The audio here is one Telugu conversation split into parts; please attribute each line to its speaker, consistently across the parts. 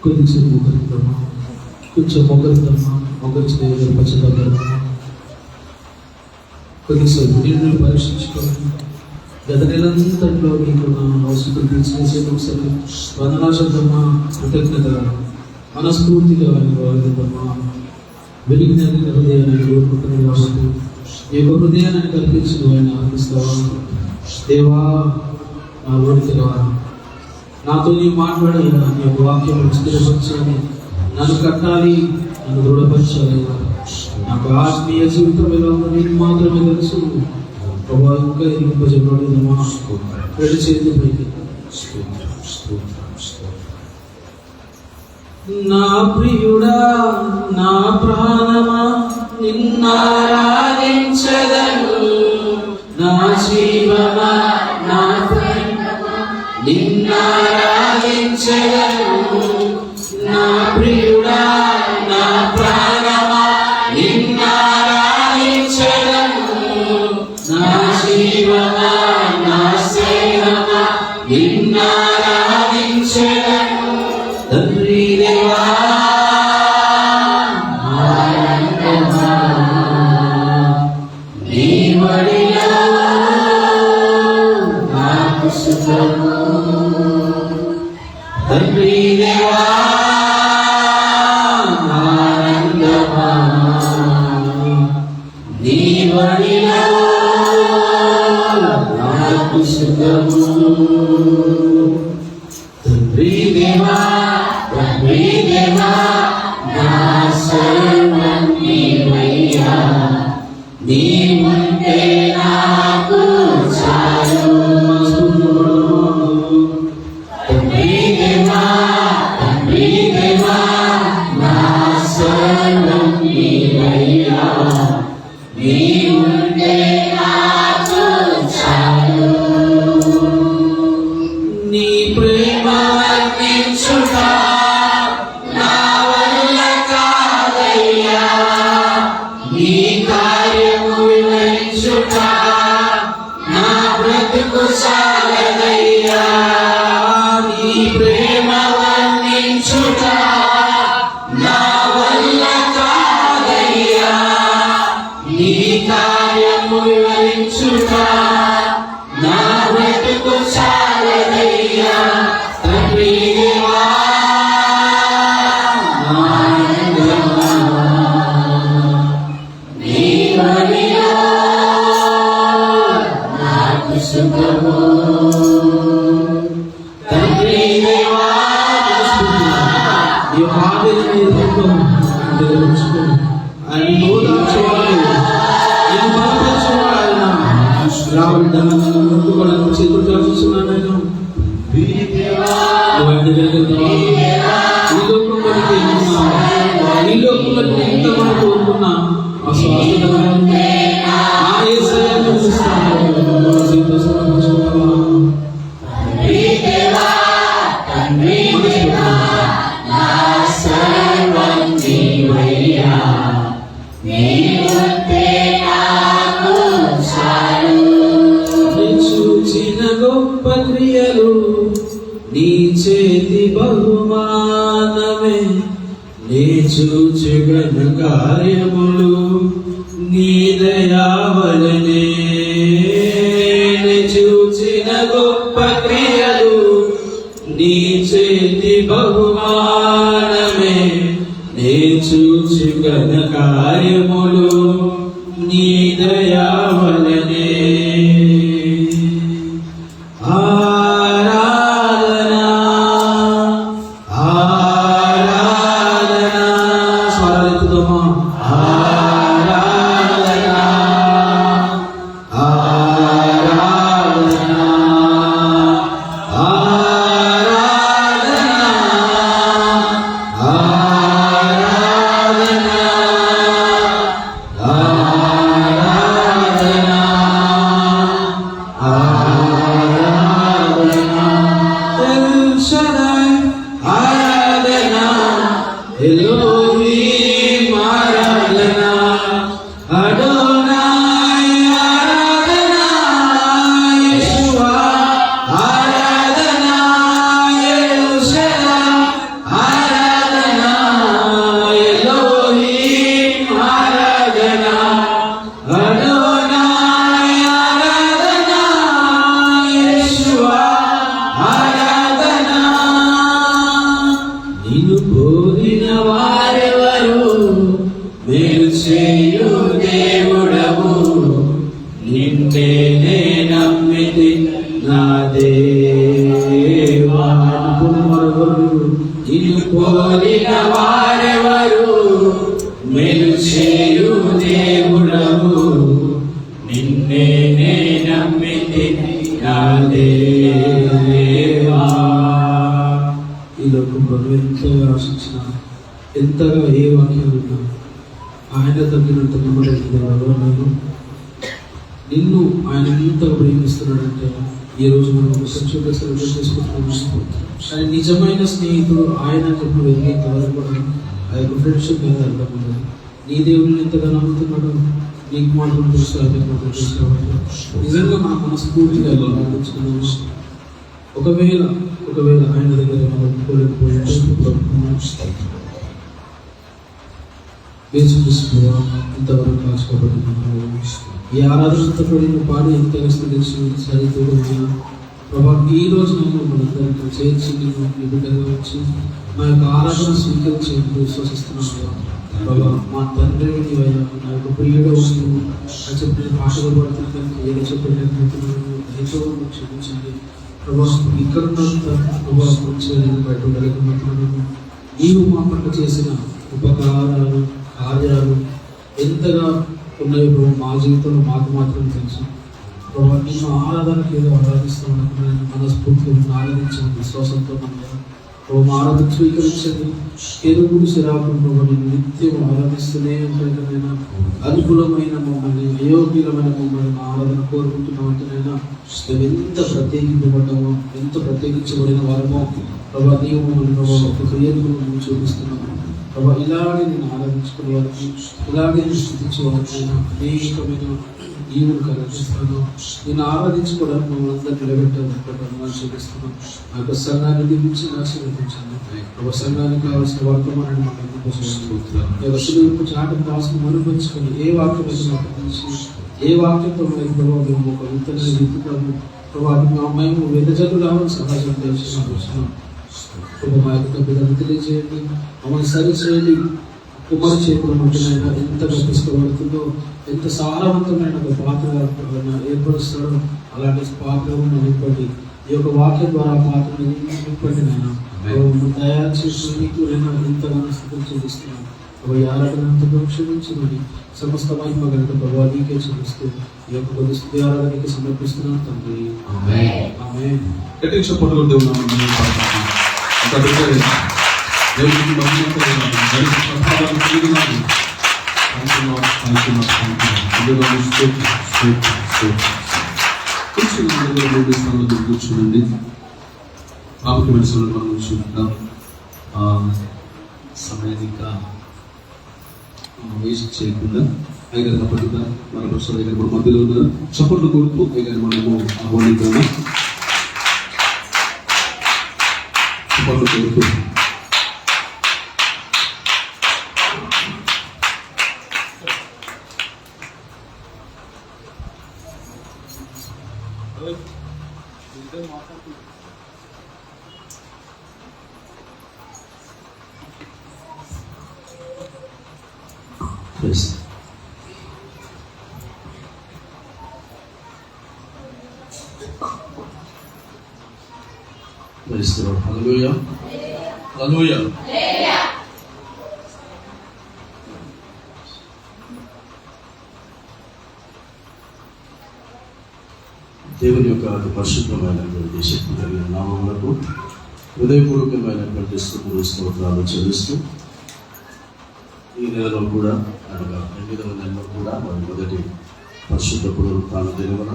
Speaker 1: కొద్దిసేపు మొగలుద్దామా, కొంచెం మొగలుద్దామా, మొగలిచిన పచ్చదమ్మా. కొద్దిసేపు నిన్ను పరీక్షించుకోవాలి. గత నెలంతట్లో నీకు నా అవసరం తీర్చేసేది ఒకసారి వందనాశబ్దమ్మా, కృతజ్ఞత మనస్ఫూర్తిగా వాడుదమ్మా. వెలిగిన హృదయాన్ని కోరుకుంటున్నాను కాబట్టి ఈ యొక్క హృదయాన్ని కల్పించి ఆయన ఆనందిస్తావా? దేవా, నా లోనికి రా, నాతో నీ మాట్లాడాలి, నీ యొక్క వాక్యం స్థిరపరచాలి, నన్ను కట్టాలి, నన్ను దృఢపరచాలి. నాకు ఆత్మీయ జీవితం ఎలా ఉందో నేను మాత్రమే తెలుసు. ప్రభా, ఇంకా ఎదిగింపజేయబడేదమ్మా. రెండు చేతులు పైకి. నా ప్రియుడా, నా ప్రాణమా, నిన్నారాధించెదను. నా జీవమా, నా ప్రేమమా, నిన్నారాధించెదను. నా ప్రియుడా, నా ప్రాణమా, నిన్నారాధించెదను. నా జీవమా, నా సేనమా, నిన్నారాధించెదను. తండ్రి దేవా, నీ బడిలో నాకు సుఖము. తండ్రి దేవా, ఆనందమా, నీ బడిలో నాకు సుఖము. తండ్రి దేవా, తండ్రి దేవా, నా సర్వం నీవయ్యా. నీవుంటే నాకు చాలు. తండ్రి దేవా, తండ్రి దేవా, నా సర్వం నీవయ్యా. నీవుంటే నాకు చాలు. నీ ప్రేమ వర్ణించుట నా వల్ల కాదయ్యా. నీ కార్యము వివరించుట నా బ్రతుకు సాగదయ్యా. నీ ప్రేమ వర్ణించుట నా వల్ల కాదయ్యా. నీ కార్యము వివరించుట నా బ్రతుకు సాగదయ్యా. తండ్రి దేవా, నీ బడిలో నాకు సుఖము. తండ్రి దేవా, ఈ ఆవేదన ఆయన నోదార్చేవాడు, నేను బలపరచేవాడు. ఆయన రాబడ్డ నన్ను చేతులు చూస్తున్నాను. ఆయన ఈ లోకంలో ఎంతమంది కోరుకున్నా ఆ స్వాతంత్రం చూచిన గొప్ప క్రియలు నీ చేతి బహుమానమే. నీ చూచి ఘన కార్యములు నీ దయావలనే. నీ చూచిన గొప్ప క్రియలు నీ చేతి బహుమానమే. నీ చూచి ఘన కార్యములు నీ దయావలనే. దేవా. ఈ లోకంలో ఎంతగా ఆశించిన, ఎంతగా ఏ వాక్యాలు ఉన్నా ఆయన తగ్గినంత నమ్మలేదు. నిన్ను ఆయన ఎంతగా ప్రేమిస్తున్నాడంటే ఈ రోజు మనం ఒక సంచుగా సెలబ్రేట్ చేసుకుంటున్నాం. కానీ నిజమైన స్నేహితుడు ఆయన చెప్పి వెళ్ళేంత వరకు కూడా ఆ యొక్క ఫ్రెండ్షిప్ మీద అర్థం ఉండదు. నీ దేవుడిని ఎంతగా నమ్ముతున్నాడు నీకు మాత్రం తెలుసు, అదే మాత్రం తెలుసు. కాబట్టి నిజంగా మన మనస్ఫూర్తిగా ఆలోచించుకున్నాము. ఒకవేళ ఆయన దగ్గర మనం ఇంతవరకు కాచుకోబడుతున్నాము. ఈ ఆరాధనతో పడిన పాడి ఎంతగా స్థితించి సరితూడమైన ప్రభా, ఈ రోజు నేను మనందరికీ చేర్చి నీ బిడ్డగా వచ్చి మా యొక్క ఆరాధన స్వీకరించి విశ్వసిస్తున్నాను. ప్రభా, మా తండ్రి నీవయ్యా, నా యొక్క ప్రియుడు అని చెప్పిన పాటలు పడుతున్నాను, ఏదో చెప్పలేకపోతున్నాను, దయతో క్షమించండి ప్రభా. ఇక్కడున్నంత ప్రభా మంచిగా నేను బయట ఉండలేకపోతున్నాను. నీవు మా పట్ల చేసిన ఉపకారాలు కార్యాలు ఎంతగా ఉన్నాయో ప్రభు మా జీవితంలో మాకు మాత్రం తెలుసు. ప్రభావ నిన్ను ఆరాధనకి ఏదో ఆరాధిస్తూ ఉన్నాను, మనస్ఫూర్తిగా ఆరాధించిన విశ్వాసంతో ప్రభు మా ఆరాధన స్వీకరించండి. ఎరుగుడు శిరాకులు ప్రభు నేను నిత్యం ఆరాధిస్తూనే ఉంటాయినా అనుకూలమైన మమ్మల్ని, అయోగ్యులమైన మమ్మల్ని మా ఆరాధన కోరుకుంటున్నామంటేనైనా మేము ఎంత ప్రత్యేకింపబడ్డామో, ఎంత ప్రత్యేకించబడిన వారమో ప్రభా. నీవు మమ్మల్ని ప్రభావ ఒక క్రియలు మేము చూపిస్తున్నాము ప్రభా. ఇలాగే నేను ఆరాధించుకునే వారికి, ఇలాగే నేను స్థితించే వారికి అనేకమైన ఈవులు కలిగిస్తాను. నేను ఆరాధించుకోవడానికి మమ్మల్ని అందరూ నిలబెట్టాలని చూపిస్తున్నాను. ఆ యొక్క సంఘాన్ని దీవించి ఆశీర్వదించాను ప్రభా. సంఘానికి కావాల్సిన వర్తమానాన్ని మాకు అందజేస్తున్నాను. చాటం కావాల్సిన అనుభవించుకొని ఏ వాక్యం అయితే మాకు తెలిసి, ఏ వాక్యంతో ప్రభావ మేము ఒక విత్తనాన్ని విత్తుతాము ప్రభావ. మేము వెదజల్లు రావాలని సమాజం తెలిసిన మా యొక్క బిడ్డను తెలియజేయండి, మమ్మల్ని సరి చేయండి. కుమారు చేతుల మధ్యనైనా ఎంత గర్భిస్తబడుతుందో, ఎంత సారవంతమైన ఒక పాత్ర ఏర్పరుస్తాడో అలాంటి పాత్రను నింపండి. ఈ యొక్క వాక్యం ద్వారా పాత్రను నింపండి నాయన. తయారు చేసిన నీకు నేను ఎంతగానో స్థితిని చూపిస్తున్నాను. ఈ ఆరాధనంతగా క్షమించమని సమస్త మహిమ గనుక ప్రభావ నీకే చూపిస్తూ ఈ యొక్క కొద్ది స్థుతి ఆరాధనకి సమర్పిస్తున్నాను తండ్రి. ఆమేన్.
Speaker 2: కూర్చోండి. ప్రాముఖ్యమైన చూద్దాం. సమయాన్ని ఇంకా వేస్ట్ చేయకుండా అయ్యగారు తప్పకుండా మన ప్రొఫెసర్ దగ్గర కూడా మధ్యలో ఉన్నారు. చప్పట్లు కొడుతూ అయ్యగారు మనము ఆహ్వానిద్దాము. చప్పట్లు కొడుతూ హల్లెలూయా, హల్లెలూయా. దేవుని యొక్క అతి పరిశుద్ధమైనటువంటి శక్తి కలిగిన నామములకు హృదయపూర్వకమైనటువంటి స్తుతులు స్తోత్రాలు చెల్లిస్తూ ఈ నెలలో కూడా అనగా 8వ నెలలో కూడా మన మొదటి పరిశుద్ధ పునరుత్థాన దినమున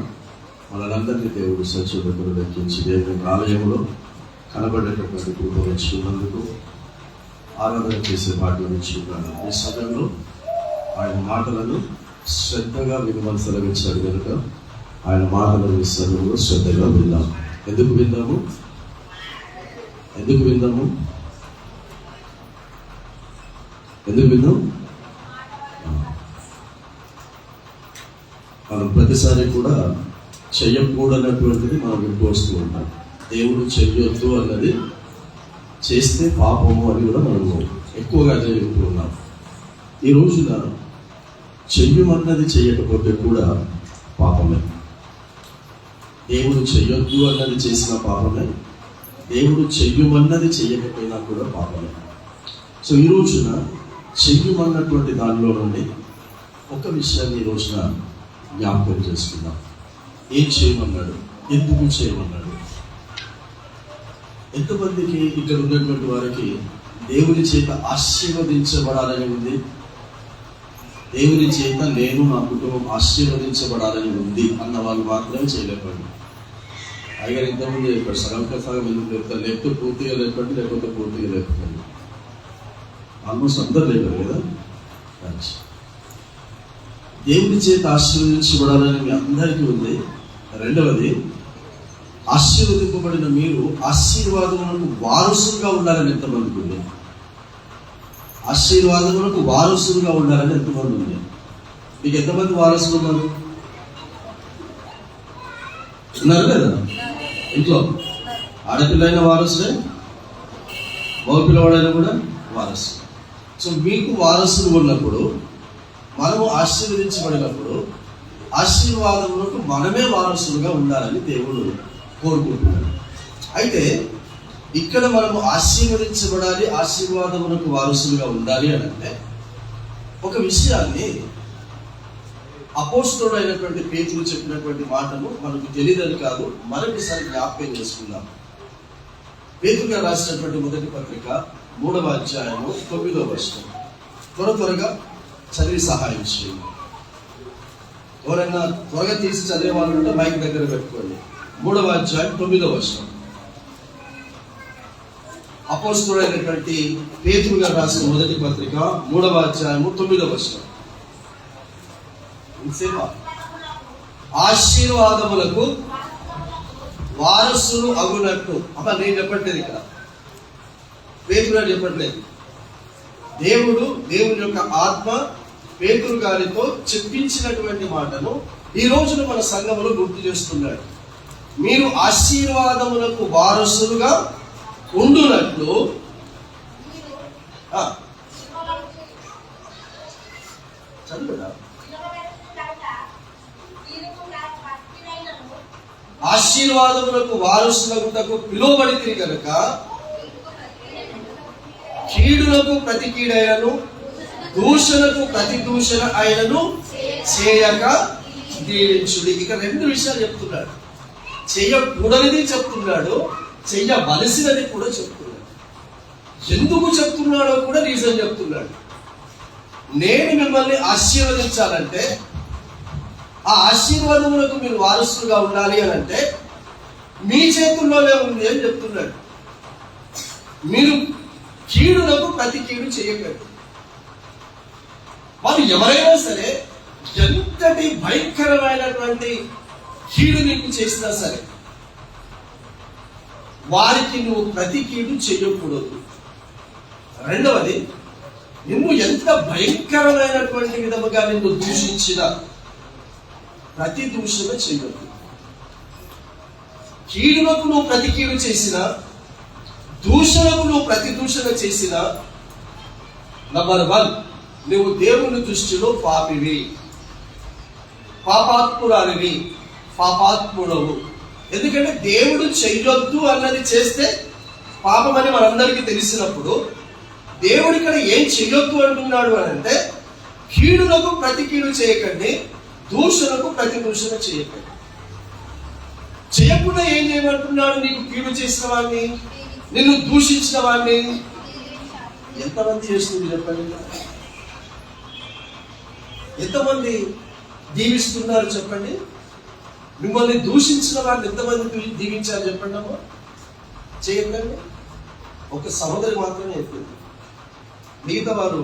Speaker 2: మనందరినీ దేవుడు సత్యతను దక్కించి దేవుని ఆలయంలో కనబడేటటువంటి కృప వచ్చి ఉన్నందుకు ఆరాధన చేసే భాగ్యం ఇచ్చి ఉన్నాను. ఈ సమయంలో ఆయన మాటలను శ్రద్ధగా వినమని సెలవించాడు కనుక ఆయన మాటలను ఈ సమయంలో శ్రద్ధగా విందాం. ఎందుకు విందాము? ఎందుకు విందాం? మనం ప్రతిసారి కూడా చెయ్యకూడనటువంటిది మనం వింటూ వస్తూ ఉంటాం. దేవుడు చెయ్యొద్దు అన్నది చేస్తే పాపము అని కూడా మనము ఎక్కువగా వింటూ ఉన్నాం. ఈ రోజున చెయ్యమన్నది చెయ్యకపోతే కూడా పాపమే. దేవుడు చెయ్యొద్దు అన్నది చేసిన పాపమే, దేవుడు చెయ్యమన్నది చెయ్యకపోయినా కూడా పాపమే. సో ఈ రోజున చెయ్యమన్నటువంటి దానిలో నుండి ఒక విషయాన్ని ఈ రోజున జ్ఞాపకం చేసుకుందాం. ఏం చేయమన్నాడు? ఎందుకు చేయమన్నాడు? ఎంతమందికి ఇక్కడ ఉన్నటువంటి వారికి దేవుని చేత ఆశీర్వదించబడాలని ఉంది? దేవుని చేత నేను నా కుటుంబం ఆశీర్వదించబడాలని ఉంది అన్న వాళ్ళు మాత్రమే చేయలేకపోయింది. అయినా ఇంతకుముందు చెప్పాడు, సగం ఎందుకు లేపుతారు, లేకపోతే పూర్తిగా లేకపోతే లేకపోతే పూర్తిగా లేకపోయింది. ఆల్మోస్ట్ అందరు లేపారు కదా. దేవుని చేత ఆశీర్వదించబడాలని మీ అందరికీ ఉంది. రెండవది, ఆశీర్వదింపబడిన మీరు ఆశీర్వాదములకు వారసులుగా ఉండాలని ఎంతమందికి ఉంది? ఆశీర్వాదములకు వారసులుగా ఉండాలని ఎంతమంది ఉంది? మీకు ఎంతమంది వారసులు ఉన్నారు? ఉన్నారు కదా ఇంట్లో? ఆడపిల్లైన వారసులే, మగపిల్లవాడైనా కూడా వారసు. సో మీకు వారసులు ఉన్నప్పుడు, మనము ఆశీర్వదించబడినప్పుడు ఆశీర్వాదములకు మనమే వారసులుగా ఉండాలని దేవుడు కోరుకుంటున్నాడు. అయితే ఇక్కడ మనము ఆశీర్వదించబడాలి, ఆశీర్వాదములకు వారసులుగా ఉండాలి అని అంటే ఒక విషయాన్ని అపోస్తలుడైనటువంటి పేతురు చెప్పినటువంటి మాటను మనకు తెలియదని కాదు, మరొకసారి జ్ఞాపకం చేసుకుందాం. పేతురు గారు రాసినటువంటి మొదటి పత్రిక 3వ అధ్యాయము 9వ వచనం. త్వరగా చదివి సహాయం చేయండి. ఎవరైనా త్వరగా తీసి చదివే వాళ్ళు ఉంటే మైక్ దగ్గర పెట్టుకోండి. 3వ అధ్యాయం 9వ వచనం. అపోస్తలుడైనటువంటి పేతురు గారు రాసిన మొదటి పత్రిక 3వ అధ్యాయము 9వ వచనం. ఆశీర్వాదములకు వారసులు అగునట్టు. అబ్బా నేను చెప్పట్లేదు, ఇక్కడ పేతురు గారు చెప్పట్లేదు. దేవుని యొక్క ఆత్మ పేతురు గారితో చెప్పించినటువంటి మాటను ఈ రోజున మన సంఘములో గుర్తు చేస్తున్నాడు. మీరు ఆశీర్వాదములకు వారసులుగా ఉండునట్లు చదువుదా. ఆశీర్వాదములకు వారసులకు పిలువబడితే కనుక కీడులకు ప్రతి కీడైనను దూషణకు ప్రతి దూషణ అయినను చేయక దీవించుడి. ఇక 2 విషయాలు చెప్తున్నాడు. చెయ్యకూడనిది చెప్తున్నాడు, చెయ్యవలసినది కూడా చెప్తున్నాడు. ఎందుకు చెప్తున్నాడో కూడా రీజన్ చెప్తున్నాడు. నేను మిమ్మల్ని ఆశీర్వదించాలంటే, ఆ ఆశీర్వాదములకు మీరు వారసులుగా ఉండాలి అని అంటే మీ చేతుల్లోనే ఉంది అని చెప్తున్నాడు. మీరు కీడులకు ప్రతి కీడు చేయకండి. వాళ్ళు ఎవరైనా సరే ఎంతటి భయంకరమైనటువంటి కీడు నీకు చేసినా సరే వారికి నువ్వు ప్రతి కీడు చేయకూడదు. రెండవది, నిన్ను ఎంత భయంకరమైనటువంటి విధముగా నిన్ను దూషించిన ప్రతి దూషణ చేయొద్దు. కీడులకు నువ్వు ప్రతి కీడు చేసినా, దూషణకు నువ్వు ప్రతి దూషణ చేసినా, నంబర్ 1, నువ్వు దేవుని దృష్టిలో పాపివి, పాపాత్మురాలివి, పాపాత్ముడవు. ఎందుకంటే దేవుడు చెయ్యొద్దు అన్నది చేస్తే పాపమని మనందరికీ తెలిసినప్పుడు దేవుడు ఇక్కడ ఏం చెయ్యొద్దు అంటున్నాడు అని అంటే, కీడులకు ప్రతి కీడు చేయకండి, దూషణకు ప్రతి దూషణ చేయకండి. చేయకుండా ఏం చేయమంటున్నాడు? నీకు కీడు చేసిన వాడిని, నిన్ను దూషించిన వాడిని ఎంతమంది చేస్తుంది చెప్పండి? ఎంతమంది దీవిస్తున్నారు చెప్పండి? మిమ్మల్ని దూషించిన వాడిని ఎంతమంది దీవించారు చెప్పండి అమ్మా? చేయకండి. ఒక సహోదరి మాత్రమే చెప్పింది. మిగతా వారు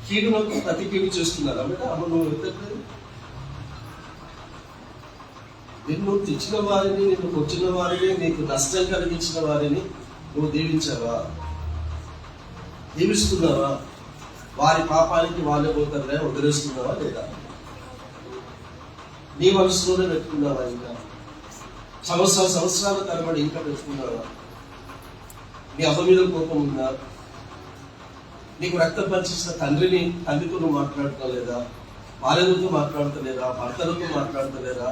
Speaker 2: కీడులకు ప్రతి కీడు చేస్తున్నారు. అన్నమాట అమ్మ నువ్వు ఎత్తట్లేదు. నిన్ను తెచ్చిన వారిని, నిన్ను వచ్చిన వారిని, నీకు నష్టం కలిగించిన వారిని నువ్వు దీవించావా? దీవిస్తున్నావా? వారి పాపానికి వాళ్ళే పోతారులే వదిలేస్తున్నావా లేదా? నీ మనసులోనే పెట్టుకున్నావా? ఇంకా సంవత్సరాల తరబడి ఇంకా పెట్టుకున్నావా? నీ అమ్మ మీద కోపం ఉందా? నీకు రక్తం పంచిన తండ్రితో నువ్వు మాట్లాడుకోలేదా? భార్యలతో మాట్లాడతలేదా? భర్తలతో మాట్లాడతలేదా?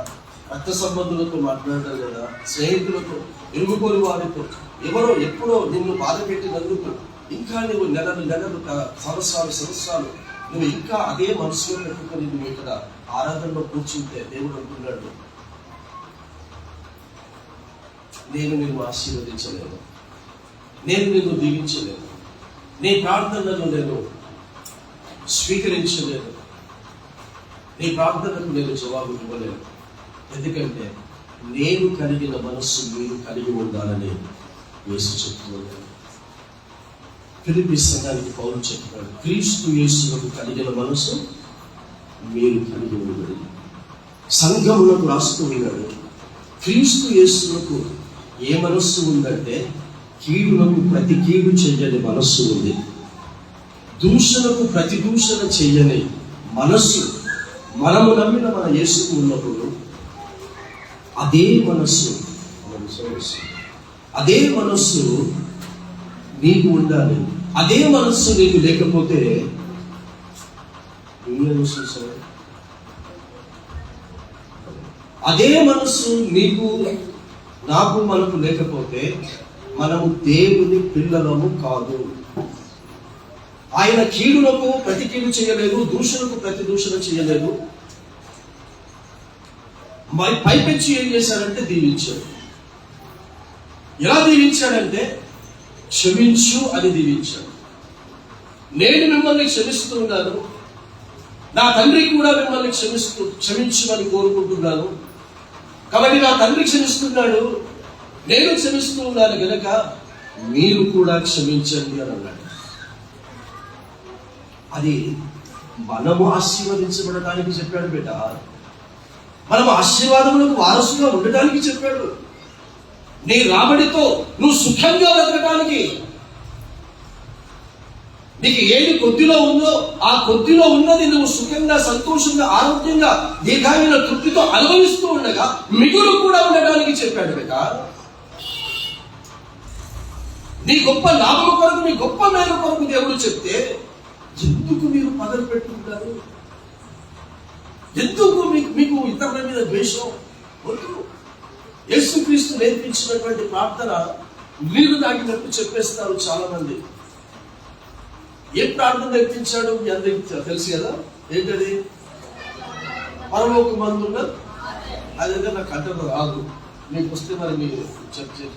Speaker 2: రక్త సంబంధులతో మాట్లాడటం లేదా? స్నేహితులతో, ఇరుగుపోని వారితో, ఎవరో ఎప్పుడో నిన్ను బాధ పెట్టినందుకు ఇంకా నువ్వు నెలలు సంవత్సరాలు నువ్వు ఇంకా అదే మనసులో పెట్టుకొని నువ్వు ఇక్కడ ఆరాధనలో కూర్చుంటే దేవుడు అంటున్నాడు, నేను నిన్ను ఆశీర్వదించలేను, నేను నిన్ను దీవించలేను, నీ ప్రార్థనలను నేను స్వీకరించలేను, నీ ప్రార్థనకు నేను జవాబు ఇవ్వలేను. ఎందుకంటే నేను కలిగిన మనస్సు మీరు కలిగి ఉండాలని యేసు చెప్తున్నాడు. ఫిలిప్పీ సంఘానికి పౌలు చెప్తున్నాడు, క్రీస్తు యేసులకు కలిగిన మనస్సు మీరు కలిగి ఉండబడి. సంఘములకు రాస్తూ ఉన్నాడు, క్రీస్తు యేసులకు ఏ మనస్సు ఉందంటే కీడులకు ప్రతి కీడు చెయ్యని మనస్సు ఉంది, దూషణకు ప్రతి దూషణ చెయ్యని మనస్సు మనము నమ్మిన మన యేసుకు ఉన్నప్పుడు అదే మనస్సు నీకు ఉండాలి. అదే మనస్సు నీకు లేకపోతే అదే మనస్సు నీకు నాకు మనకు లేకపోతే మనము దేవుని పిల్లలము కాదు. ఆయన కీడులకు ప్రతి కీడు చేయలేదు, దూషణకు ప్రతి దూషణ చేయలేదు. మరి పైపెచ్చి ఏం చేశాడంటే దీవించాడు. ఎలా దీవించాడంటే క్షమించు అని దీవించాడు. నేను మిమ్మల్ని క్షమిస్తూ ఉన్నాను, నా తండ్రి కూడా మిమ్మల్ని క్షమించమని కోరుకుంటున్నాను. కాబట్టి నా తండ్రి క్షమిస్తున్నాడు, నేను క్షమిస్తూ ఉన్నాను గనక మీరు కూడా క్షమించండి అని అన్నాడు. అది మనము ఆశీర్వదించబడటానికి చెప్పాడు బిడ్డ. మనం ఆశీర్వాదములకు వారసుగా ఉండటానికి చెప్పాడు. నీ రాబడితో నువ్వు సుఖంగా బ్రతకటానికి, నీకు ఏది కొద్దిలో ఉందో ఆ కొద్దిలో ఉన్నది నువ్వు సుఖంగా, సంతోషంగా, ఆరోగ్యంగా, దీర్ఘమైన తృప్తితో అనుభవిస్తూ ఉండగా మిగులు కూడా ఉండడానికి చెప్పాడు బిడ్డ. నీ గొప్ప లాభం కొరకు, నీ గొప్ప మేలు కొరకు దేవుడు చెప్తే ఎందుకు మీరు పదవి పెట్టుకుంటారు? ఎందుకు మీకు ఇతరుల మీద ద్వేషం? వద్దు. యేసుక్రీస్తు నేర్పించినటువంటి ప్రార్థన నీరు తాగినట్టు చెప్పేస్తారు చాలా మంది. ఏ ప్రార్థన నేర్పించాడు మీ అందరికీ తెలుసు కదా. ఏంటది? పరలోకమందున్న, అదేదో నాకు కంటలో రాదు, మీకు వస్తే మరి మీరు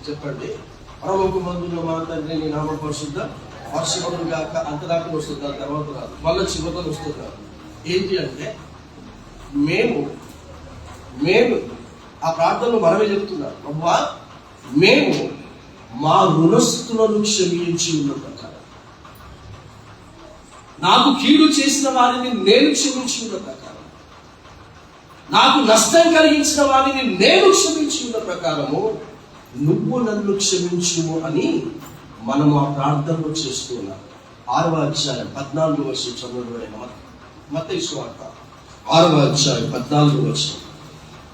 Speaker 2: చెప్పండి. పరలోకమందున్న మా తండ్రి నీ నామ పరిశుద్ధ వర్షపడం కాక అంతదాకా వస్తుంది, దాని తర్వాత రాదు, మళ్ళీ చివరిలో వస్తుంది. ఏంటి అంటే మేము ఆ ప్రార్థనలో మనమే చెప్తున్నాం, అబ్బా మేము మా రుణస్థులను క్షమించి ఉన్న ప్రకారం, నాకు కీడు చేసిన వారిని నేను క్షమించి ఉన్న ప్రకారం, నాకు నష్టం కలిగించిన వారిని నేను క్షమించి ఉన్న ప్రకారము నువ్వు నన్ను క్షమించుము అని మనం ఆ ప్రార్థనలో చేస్తున్నాం. 6వ అధ్యాయం 14వ వచనం చదవబడిన మత్తయి సువార్త 6వ అధ్యాయం 14వ వచనం.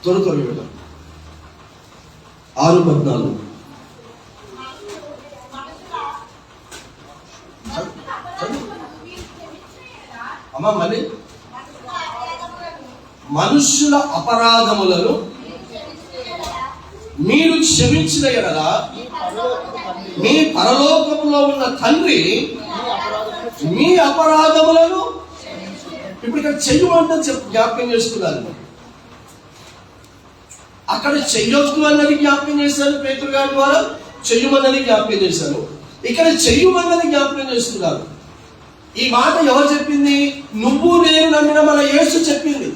Speaker 2: త్వరగా 6:14. అమ్మా మళ్ళీ, మనుష్యుల అపరాధములను మీరు క్షమించిన ఎడల మీ పరలోకములో ఉన్న తండ్రి మీ అపరాధములను, ఇప్పుడు ఇక్కడ చెయ్యమంటే జ్ఞాపకం చేస్తున్నారు. అక్కడ చెయ్యొద్దు అన్నది జ్ఞాపకం చేశాను, పేతురు గారి ద్వారా చెయ్యమన్నది జ్ఞాపకం చేశాను. ఇక్కడ చెయ్యమన్నది జ్ఞాపకం చేస్తున్నారు. ఈ మాట ఎవరు చెప్పింది? నువ్వు నేను నమ్మిన మన యేసు చెప్పింది.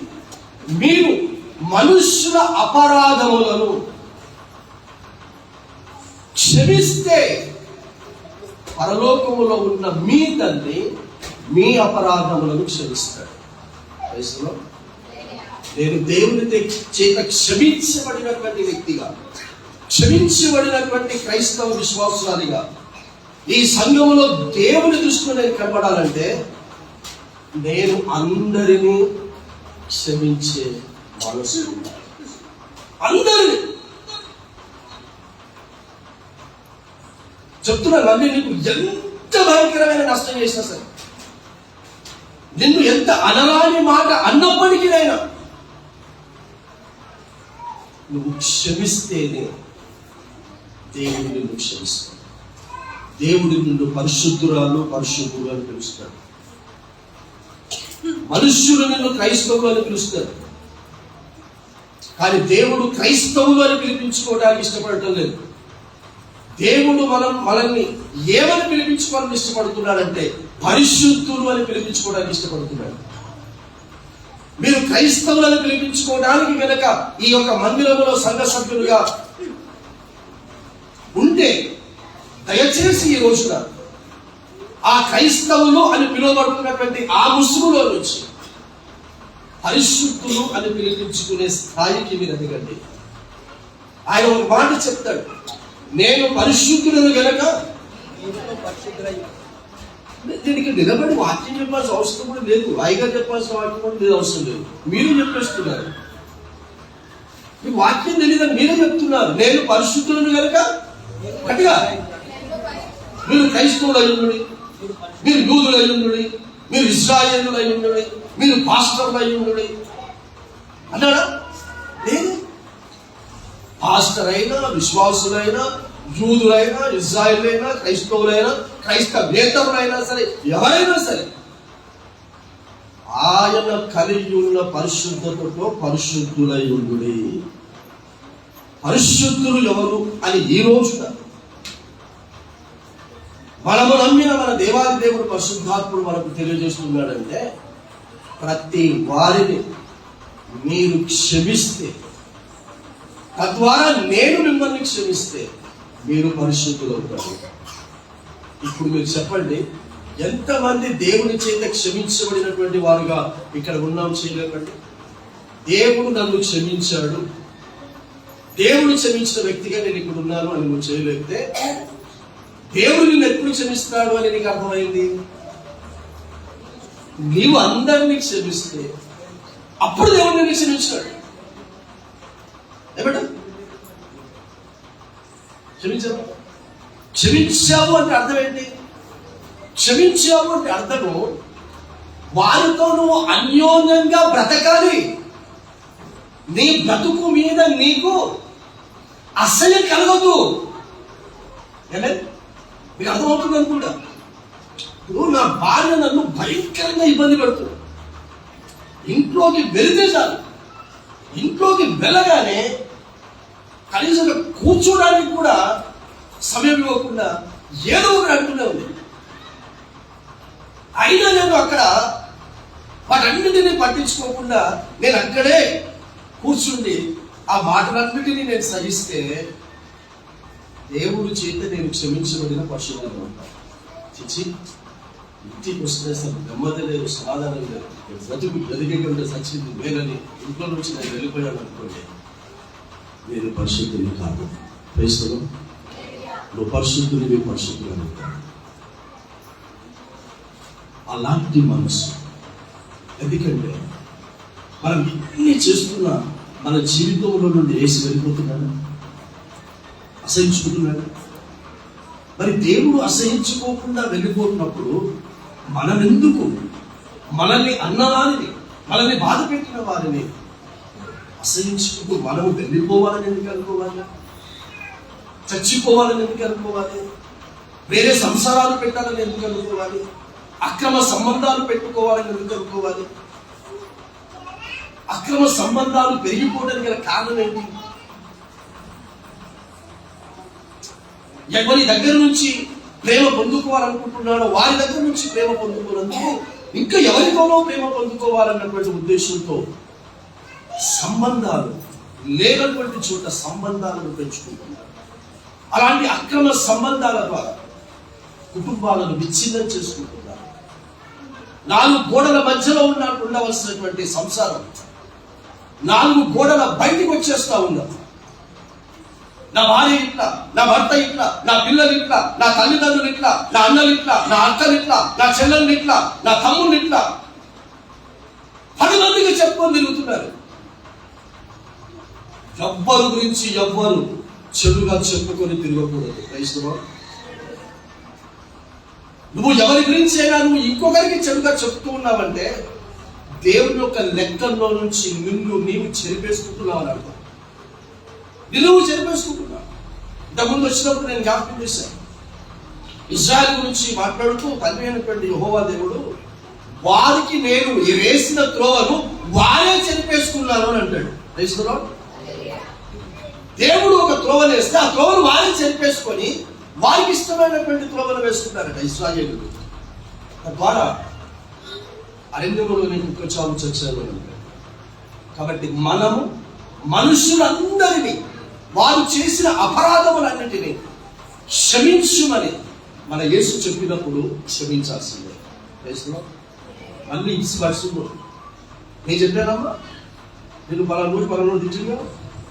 Speaker 2: మీరు మనుష్యుల అపరాధములను క్షమిస్తే పరలోకములో ఉన్న మీ తండ్రి మీ అపరాధములను క్షమిస్తాడు. నేను దేవుని చేత క్షమించబడినటువంటి వ్యక్తిగా, క్షమించబడినటువంటి క్రైస్తవ విశ్వాసురాలిగా ఈ సంఘములో దేవుని దృష్టిలో నేను కనబడాలంటే నేను అందరినీ క్షమించే మనసు ఉండాలి. అందరినీ చెప్తున్నాను. అన్నీ నీకు ఎంత భయంకరమైన నష్టం చేసినా సరే, నిన్ను ఎంత అనరాని మాట అన్నప్పటికీనైనా నువ్వు క్షమిస్తేనే దేవుడు నిన్ను క్షమిస్తాడు. దేవుడు నిన్ను పరిశుద్ధురాలు, పరిశుద్ధుడు అని పిలుస్తాడు. మనుష్యులు నిన్ను క్రైస్తవులు అని పిలుస్తారు. కానీ దేవుడు క్రైస్తవులు అని పిలిపించుకోవడానికి ఇష్టపడటం లేదు.
Speaker 3: దేవుడు మనల్ని ఏమని పిలిపించుకోవాలని ఇష్టపడుతున్నాడంటే పరిశుద్ధులు అని పిలిపించుకోవడానికి ఇష్టపడుతున్నాడు. మీరు క్రైస్తవులను పిలిపించుకోవడానికి కనుక ఈ యొక్క మందిరంలో సంఘ సభ్యులుగా ఉంటే దయచేసి ఈ రోజున ఆ క్రైస్తవులు అని పిలువబడుతున్నటువంటి ఆ ముసుగులో నుంచి పరిశుద్ధులు అని పిలిపించుకునే స్థాయికి మీరు ఎదగండి. ఆయన ఒక మాట చెప్తాడు, నేను పరిశుద్ధులను గనక దీనికి నిలబడి వాక్యం చెప్పాల్సిన అవసరం కూడా లేదు, హాయిగా చెప్పాల్సిన వాక్యం కూడా లేదు, అవసరం లేదు. మీరు చెప్పేస్తున్నారు, మీ వాక్యం తెలియదని మీరే చెప్తున్నారు. నేను పరిశుద్ధులను గనక గట్టిగా, మీరు క్రైస్తవులు అయ్యుండి, మీరు యూదులు అయ్యుండి, మీరు ఇశ్రాయేలులు అయ్యుండి, మీరు పాస్టర్లు అయ్యుండి అన్నాడా? లేదు. పాస్టర్ అయినా, విశ్వాసులైనా, యూదులైనా, ఇశ్రాయేలైనా, క్రైస్తవులైనా, క్రైస్తవేతరులైనా సరే, ఎవరైనా సరే ఆయన కలిగి ఉన్న పరిశుద్ధతతో పరిశుద్ధులై ఉండుడి. పరిశుద్ధులు ఎవరు అని ఈ రోజున మనము నమ్మిన మన దేవాది దేవుడు పరిశుద్ధాత్ముడు మనకు తెలియజేస్తున్నాడంటే, ప్రతి వారిని మీరు క్షమిస్తే, తద్వారా నేను మిమ్మల్ని క్షమిస్తే మీరు పరిశుద్ధులు అవుతారు. ఇప్పుడు మీరు చెప్పండి, ఎంతమంది దేవుని చేత క్షమించబడినటువంటి వారుగా ఇక్కడ ఉన్నాం చేయలేమండి? దేవుడు నన్ను క్షమించాడు, దేవుడు క్షమించిన వ్యక్తిగా నేను ఇక్కడ ఉన్నాను అని నువ్వు చేయలేకపోతే, దేవుడు నిన్ను ఎప్పుడు క్షమిస్తాడు అని నీకు అర్థమైంది? నీవు అందరినీ క్షమిస్తే అప్పుడు దేవుడు నిన్ను క్షమించాడు. ఏమంట క్షమించావు అంటే అర్థం ఏంటి? క్షమించావు అంటే అర్థము వారితో నువ్వు అన్యోన్యంగా బ్రతకాలి. నీ బ్రతుకు మీద నీకు అసహ్యం కలగదు. మీకు అర్థమవుతుంది అనుకుంటా. ఇప్పుడు నా భార్య నన్ను భయంకరంగా ఇబ్బంది పెడుతుంది, ఇంట్లోకి వెళితే చాలు, ఇంట్లోకి వెళ్ళగానే కనీసం కూర్చోడానికి కూడా సమయం ఇవ్వకుండా ఏదో ఒకటి అంటూనే ఉంది. అయినా నేను అక్కడ వాటన్నిటినీ పట్టించుకోకుండా నేను అక్కడే కూర్చుండి ఆ మాటలన్నిటినీ నేను సహిస్తే దేవుడి చేత నేను క్షమించబడిన పశువులను ఉంటాను. చిచ్చి ఇంటికి వస్తే అసలు నెమ్మది లేదు, సమాధానం లేదు, బ్రతుకు ఎదిగేటువంటి సచ్చింది లేదని ఇంట్లో నుంచి నేను వెళ్ళిపోయాను అనుకోండి, నేను పరిశుద్ధుని కాదు. క్రైస్తవం నువ్వు పరిశుద్ధునివి, పరిశుద్ధులు ఉంటాను. అలాంటి మనసు. ఎందుకంటే మనం ఇన్ని చేస్తున్నా మన జీవితంలో నుండి వేసి వెళ్ళిపోతున్నాడు, అసహించుకుంటున్నాడు. మరి దేవుడు అసహించుకోకుండా వెళ్ళిపోతున్నప్పుడు మనం ఎందుకు మనల్ని అన్నవారిని, మనల్ని బాధ పెట్టిన వారిని అసహించుకుంటూ మనం వెళ్ళిపోవాలని ఎందుకు అనుకోవాలి? చచ్చిపోవాలని ఎందుకు అనుకోవాలి? వేరే సంసారాలు పెట్టాలని ఎందుకు అనుకోవాలి? అక్రమ సంబంధాలు పెట్టుకోవాలని ఎందుకు అనుకోవాలి? అక్రమ సంబంధాలు పెరిగిపోవడానికి గల కారణం ఏంటి? ఎవరి దగ్గర నుంచి ప్రేమ పొందుకోవాలనుకుంటున్నాడో వారి దగ్గర నుంచి ప్రేమ పొందుకోనందుకు ఇంకా ఎవరితోనో ప్రేమ పొందుకోవాలన్నటువంటి ఉద్దేశంతో సంబంధాలు లేనటువంటి చోట సంబంధాలను పెంచుకుంటున్నారు. అలాంటి అక్రమ సంబంధాల ద్వారా కుటుంబాలను విచ్ఛిన్నం చేసుకుంటున్నారు. 4 గోడల మధ్యలో ఉండవలసినటువంటి సంసారం 4 గోడల బయటికి వచ్చేస్తా ఉన్నారు. నా భార్య ఇట్లా, నా భర్త ఇట్లా, నా పిల్లలు ఇట్లా, నా తల్లిదండ్రులు ఇట్లా, నా అన్నలు ఇట్లా, నా అక్కలు ఇట్లా, నా చెల్లెళ్ళు ఇట్లా, నా తమ్ముళ్ళు ఇట్లా 10 మందికి చెప్పుకొని తిరుగుతున్నారు. ఎవ్వరు గురించి ఎవ్వరు చెడుగా చెప్పుకొని తిరగకూడదు. క్రైస్తవ నువ్వు ఎవరి గురించి అయినా నువ్వు ఇంకొకరికి చెడుగా చెప్తూ ఉన్నావంటే దేవుని యొక్క లెక్కల్లో నుంచి నీవు చెరిపేసుకుంటున్నావు అని అర్థం. నిలువు చెరిపేసుకుంటున్నావు. ఇంతకుముందు వచ్చినప్పుడు నేను జ్ఞాపకం చేశాను, ఇశ్రాయేలు గురించి మాట్లాడుతూ తండ్రి అయినటువంటి యెహోవా దేవుడు వారికి నేను వేసిన త్రోవను వారే చెరిపేసుకున్నాను అని అంటాడు. క్రైస్తవ దేవుడు ఒక త్రోవను వేస్తే ఆ త్రోవను వారే చెరిపేసుకొని వారికి ఇష్టమైనటువంటి త్రోవలు వేసుకుంటారట ఇశ్రాయేలులు. తద్వారా అరణ్యములోని కుక్క చావు చచ్చారు. కాబట్టి మనము మనుషులందరినీ వారు చేసిన అపరాధములన్నిటినీ క్షమించుమని మన యేసు చెప్పినప్పుడు క్షమించాల్సిందే. మళ్ళీ వర్షంలో నేను చెప్పానమ్మా, నేను పలానోడు తిట్టింది కదా,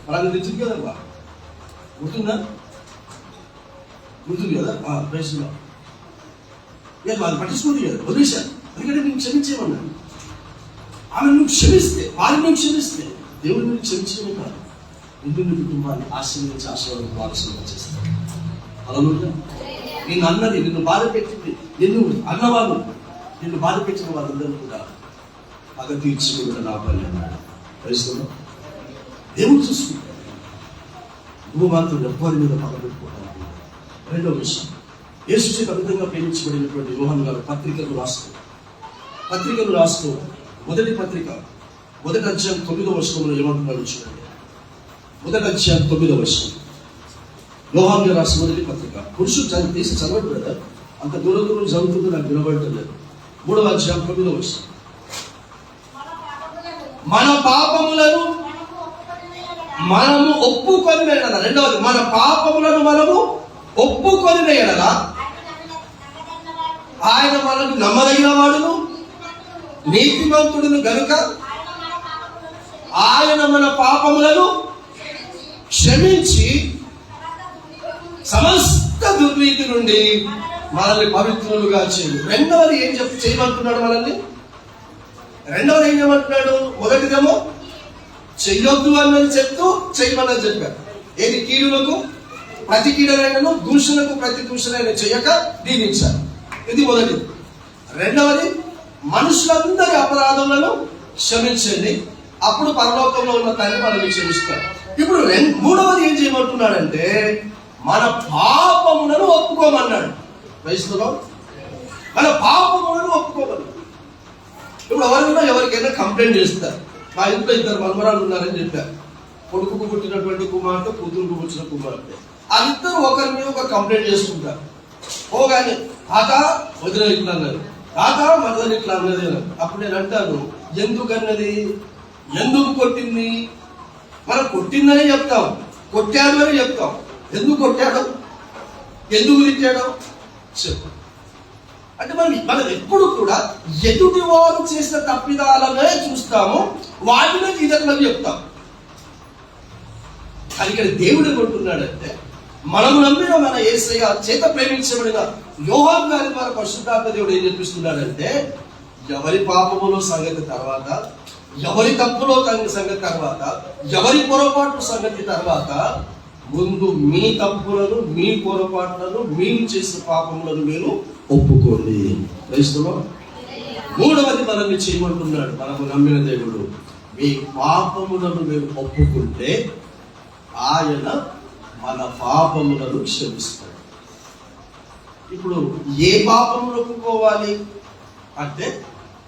Speaker 3: పలానా తిట్టింది కదమ్మా, గుర్తుందా? గుర్తుంది కదా? ప్రశ్నలో వాళ్ళు పట్టించుకుంది కదా, వదిలేశాను. ఎందుకంటే నేను క్షమించేమన్నాను. ఆమె నువ్వు క్షమిస్తే, వారిని నువ్వు క్షమిస్తే దేవుడు నువ్వు క్షమించడమే కాదు, నిన్ను కుటుంబాన్ని ఆశీర్వదించి ఆశీర్వాదం వారసులుగా చేస్తాడు. అలా నిన్ను అన్నది, నిన్ను బాధ పెట్టింది, నిన్ను అన్నవాళ్ళు, నిన్ను బాధ పెట్టిన వాళ్ళందరూ కూడా పగ తీర్చుకుంటూ నా పని అన్నాడు. తెలుసుకున్నావు? దేవుడు చూసుకుంటాడు. నువ్వు మాత్రం ఎవ్వరి మీద పగ పెట్టుకోవడానికి. రెండో విషయం, యేసు చేత అమితంగా ప్రేమించబడినటువంటి యోహాను గారు పత్రికలు రాస్తూ మొదటి పత్రిక 1వ అధ్యాయం 9వ వచనంలో ఏమంటున్నాడు చూడండి. 1వ అధ్యాయం 9వ వచనం, యోహాను గారు రాసిన మొదటి పత్రిక. పురుషుడు తీసి చదవడు కదా, అంత దూరం చదువుతుందో నాకు వినబడలేదు. 3వ అధ్యాయం 9వ వచనం, మన పాపములను మనము ఒప్పుకొని ఎడల. రెండవది, మన పాపములను మనము ఒప్పుకొని ఎడల ఆయన మనకు నమ్మదగిన వాడును నీతిమంతుడును గనుక ఆయన మన పాపములను క్షమించి సమస్త దుర్నీతి నుండి మనల్ని పవిత్రులుగా చేయు. రెండవది ఏం చేయమంటున్నాడు మనల్ని? రెండవది ఏం చేయమంటున్నాడు? మొదటిదేమో చెయ్యొద్దు అన్నది చెప్తూ చేయమన్నది చెప్పారు. ఏది? కీడులకు ప్రతి కీడనైనను దూషణకు ప్రతి దూషణైన చేయక దీవించారు. ఇది మొదటిది. రెండవది, మనుషులందరి అపరాధములను క్షమించండి, అప్పుడు పరలోకంలో ఉన్న తండ్రి మనల్ని క్షమిస్తారు. ఇప్పుడు మూడవది ఏం చేయమంటున్నాడంటే మన పాపములను ఒప్పుకోమన్నాడు. క్రైస్తవులు మన పాపములను ఒప్పుకోమన్నాడు. ఇప్పుడు ఎవరికైనా కంప్లైంట్ చేస్తారు. మా ఇంట్లో 2 మనవరాలు ఉన్నారని చెప్పారు. కొడుకుకు పుట్టినటువంటి కుమార్తె, కూతురుకు పుట్టిన కుమార్తె, ఆ ఇద్దరు ఒకరి మీద ఒక కంప్లైంట్ చేసుకుంటారు. పోగానే తాత వదిన ఇట్లా అన్నారు, తాత మరదని ఇట్లా అన్నది అన్నారు. అప్పుడు నేను అంటాను, ఎందుకు అన్నది, ఎందుకు కొట్టింది? మనం కొట్టిందని చెప్తాం, కొట్టాడు అని చెప్తాం. ఎందుకు కొట్టాడు, ఎందుకు తిట్టాడు చెప్పు. అంటే మనం ఎప్పుడు కూడా ఎదుటి వారు చేసిన తప్పిదాలనే చూస్తాము, వాటినే ఇతరులకు చెప్తాం. కానీ ఇక్కడ దేవుడు ఏమంటున్నాడంటే మనము నమ్మిన మన యేసయ్య చేత ప్రేమించబడిన యోహాను గారి ద్వారా పరిశుద్ధాత్మ దేవుడు ఏం చెప్పిస్తున్నాడంటే ఎవరి పాపములో సంగతి తర్వాత, ఎవరి తప్పులో సంగతి తర్వాత, ఎవరి పొరపాటు సంగతి తర్వాత, ముందు మీ తప్పులను, మీ పొరపాట్లను, మీరు చేసిన పాపములను మీరు ఒప్పుకోండి. క్రైస్తవం. మూడవది మనల్ని చేయమంటున్నాడు మనము నమ్మిన దేవుడు, మీ పాపములను మీరు ఒప్పుకుంటే ఆయన మన పాపములను క్షమిస్తాడు. ఇప్పుడు ఏ పాపములు ఒప్పుకోవాలి అంటే,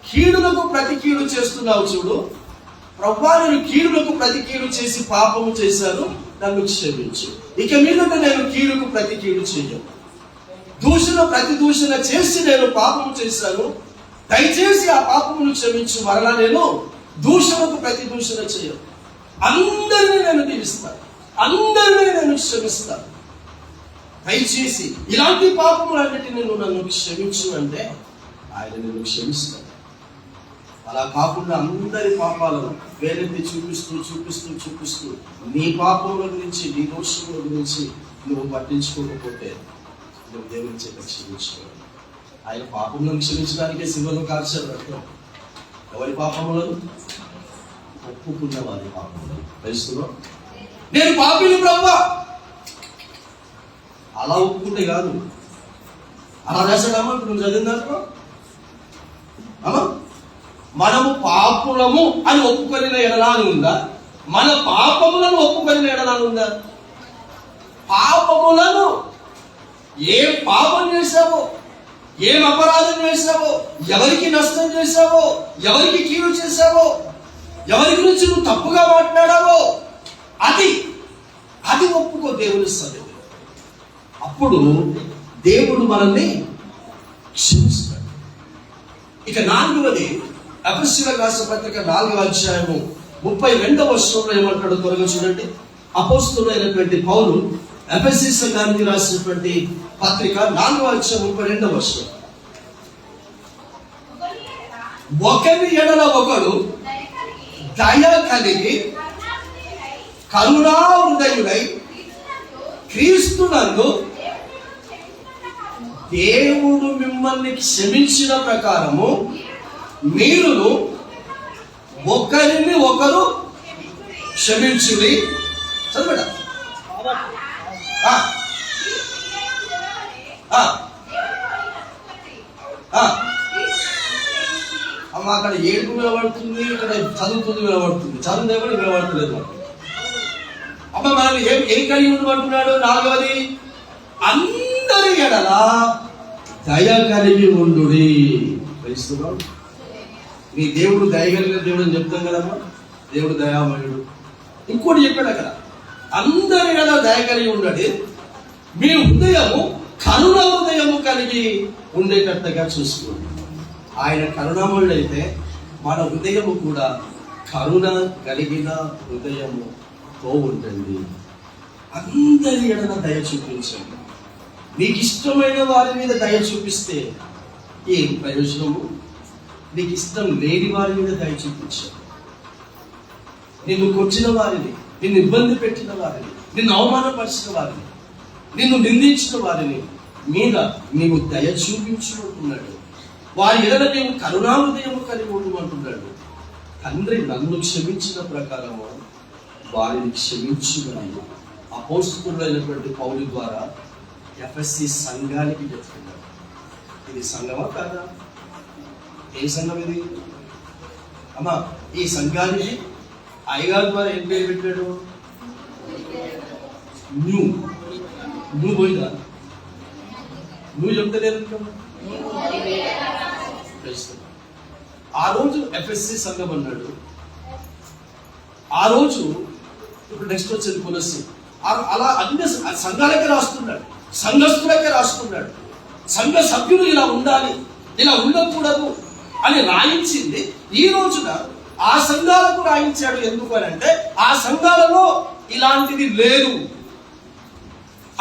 Speaker 3: కీడులకు ప్రతి కీడు చేస్తున్నావు చూడు, ప్రభువా నేను కీడులకు ప్రతి కీడు చేసి పాపము చేశాను, నన్ను క్షమించు. ఇక మీదట నేను కీడుకు ప్రతి కీడు చేయను. దూషణ ప్రతి దూషణ చేసి నేను పాపము చేశాను, దయచేసి ఆ పాపమును క్షమించు. మరలా నేను దూషణకు ప్రతి దూషణ చేయను. అందరినీ నేను దీవిస్తాను, అందరినీ నేను క్షమిస్తాను. దయచేసి ఇలాంటి పాపములన్నిటిని నువ్వు నన్ను క్షమించు అంటే ఆయన నిన్ను క్షమిస్తాడు. అలా కాకుండా అందరి పాపాలను వేరెత్తి చూపిస్తూ చూపిస్తూ చూపిస్తూ నీ పాపముల గురించి, నీ దోషముల గురించి నువ్వు పట్టించుకోకపోతే నువ్వు దేవుని చేత క్షమించుకోవాలి. ఆయన పాపములను క్షమించడానికే శిలువలో కార్చాడు రక్తం. ఎవరి పాపములను? ఒప్పుకున్న వారి పాపములను. తెలుస్తున్నావు? నేను పాపిని ప్రభువా, అలా ఒప్పుకుంటే కాదు. అలా రాశాడమ్మా ఇప్పుడు నువ్వు చదివిందాక అమ్మా, మనము పాపులము అని ఒప్పుకొనిన ఎడలా అని ఉందా? మన పాపములను ఒప్పుకొనిన ఎడలా ఉందా? పాపములను, ఏం పాపం చేశావో, ఏం అపరాధం చేశావో, ఎవరికి నష్టం చేశావో, ఎవరికి కీడు చేశావో, ఎవరి గురించి నువ్వు తప్పుగా మాట్లాడావో అది ఒప్పుకో దేవుని సన్నిధిలో. అప్పుడు దేవుడు మనల్ని క్షమిస్తాడు. ఇక 4వది ఎఫెసీయులకు రాసిన పత్రిక 4వ అధ్యాయము 32వ వచనంలో ఏమంటాడో త్వరగా చూడండి. అపోస్తలుడైనటువంటి పౌలు ఎఫెసీ సంఘానికి రాసినటువంటి పత్రిక 4వ అధ్యాయం 32వ వచనం. ఒకరి ఎడల ఒకడు దయ కలిగి కరుణా హృదయుడై క్రీస్తునందు దేవుడు మిమ్మల్ని క్షమించిన ప్రకారము మీరును ఒకరిని ఒకరు క్షమించుడి. చదవడా అమ్మ, అక్కడ ఏడుపు వినబడుతుంది, ఇక్కడ చదువుతుంది వినబడుతుంది, చదువు కూడా వినబడతలేదు. అమ్మ, మనల్ని ఏం కలిగి ఉండమంటున్నాడు? 4వది, అందరి ఎడల దయ కలిగి ఉండుడి. క్రైస్తవుడు, నీ దేవుడు దయగలిగిన దేవుడు అని చెప్తాం కదమ్మా. దేవుడు దయామయుడు. ఇంకోటి చెప్పాడు అక్కడ, అందరి ఎడల దయ కలిగి ఉండడి, మీ హృదయము కరుణ హృదయము కలిగి ఉండేటట్టుగా చూసుకోండి. ఆయన కరుణామయుడు అయితే మన హృదయము కూడా కరుణ కలిగిన హృదయముతో ఉంటుంది. అందరి ఎడల దయ చూపించండి. నీకు ఇష్టమైన వారి మీద దయ చూపిస్తే ఏం ప్రయోజనము? నీకు ఇష్టం లేని వారి మీద దయ చూపించండి. నిన్ను కొట్టిన వారిని, నిన్ను ఇబ్బంది పెట్టిన వారిని, నిన్ను అవమానపరిచిన వారిని, నిన్ను నిందించిన వారిని మీద నీవు దయ చూపించుకుంటున్నాడు. వారి ఎడల నీవు కరుణా హృదయము కలిగి ఉండమంటున్నాడు. తండ్రి నన్ను క్షమించిన ప్రకారము వారిని క్షమించుమని అపోస్తలుడైనటువంటి పౌలు ద్వారా ఎఫెసీ సంఘానికి చెప్తున్నాడు. ఇది సంఘమా కాదా? ఏ సంఘం ఇది? అమ్మా, ఈ సంఘానికి అయ్యగారి ద్వారా ఏం పేరు పెట్టాడు? నువ్వు పోయిందా? నువ్వు చెప్తలేదు. ఆ రోజు ఎఫ్ఎస్సి సంఘం అన్నాడు. ఆ రోజు ఇప్పుడు నెక్స్ట్ వచ్చేది కొలస్సి. అలా అన్ని సంఘాలకే రాస్తున్నాడు, సంఘస్థులకే రాస్తున్నాడు. సంఘ సభ్యులు ఇలా ఉండాలి, ఇలా ఉండకూడదు అని రాయించింది ఈ రోజున ఆ సంఘాలకు రాయించాడు. ఎందుకు అని అంటే ఆ సంఘాలలో ఇలాంటిది లేదు.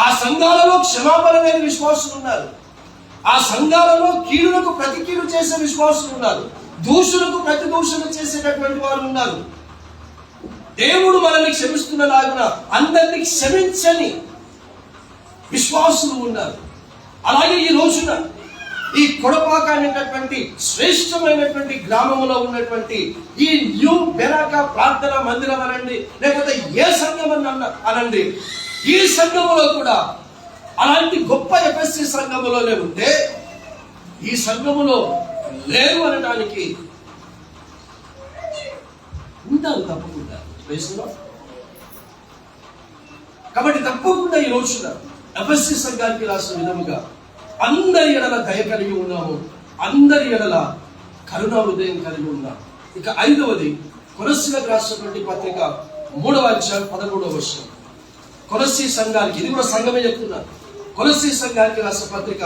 Speaker 3: ఆ సంఘాలలో క్షమాపణ లేని విశ్వాసులు ఉన్నారు. ఆ సంఘాలలో కీడులకు ప్రతి కీడు చేసే విశ్వాసులు ఉన్నారు. దూషులకు ప్రతి దూషణ చేసేటటువంటి వారు ఉన్నారు. దేవుడు మనల్ని క్షమిస్తున్నలాగున అందరినీ క్షమించని విశ్వాసులు ఉన్నారు. అలాగే ఈ రోజున ఈ కొడపాక అనేటటువంటి శ్రేష్టమైనటువంటి గ్రామంలో ఉన్నటువంటి ఈ న్యూ బెరాక ప్రార్థన మందిరం అనండి, లేకపోతే ఏ సంఘం అనండి, ఈ సంఘములో కూడా అలాంటి గొప్ప ఎఫ్ఎస్సి సంఘములోనే ఉంటే ఈ సంఘములో లేరు అనడానికి ఉంటారు తప్పకుండా. కాబట్టి తప్పకుండా ఈ రోజున ఎఫ్ఎస్సి సంఘానికి రాసిన విధముగా అందరి ఎడల దయ కలిగి ఉన్నాము, అందరి ఎడల కరుణా హృదయం కలిగి ఉన్నాము. ఇక 5వది కొలస్సీలకు రాసినటువంటి పత్రిక 3వ అధ్యాయం 13వ వచనం. కొలస్సీ సంఘానికి, ఇది కూడా సంఘమే చెప్తున్నారు. కొలస్సీ సంఘానికి రాసిన పత్రిక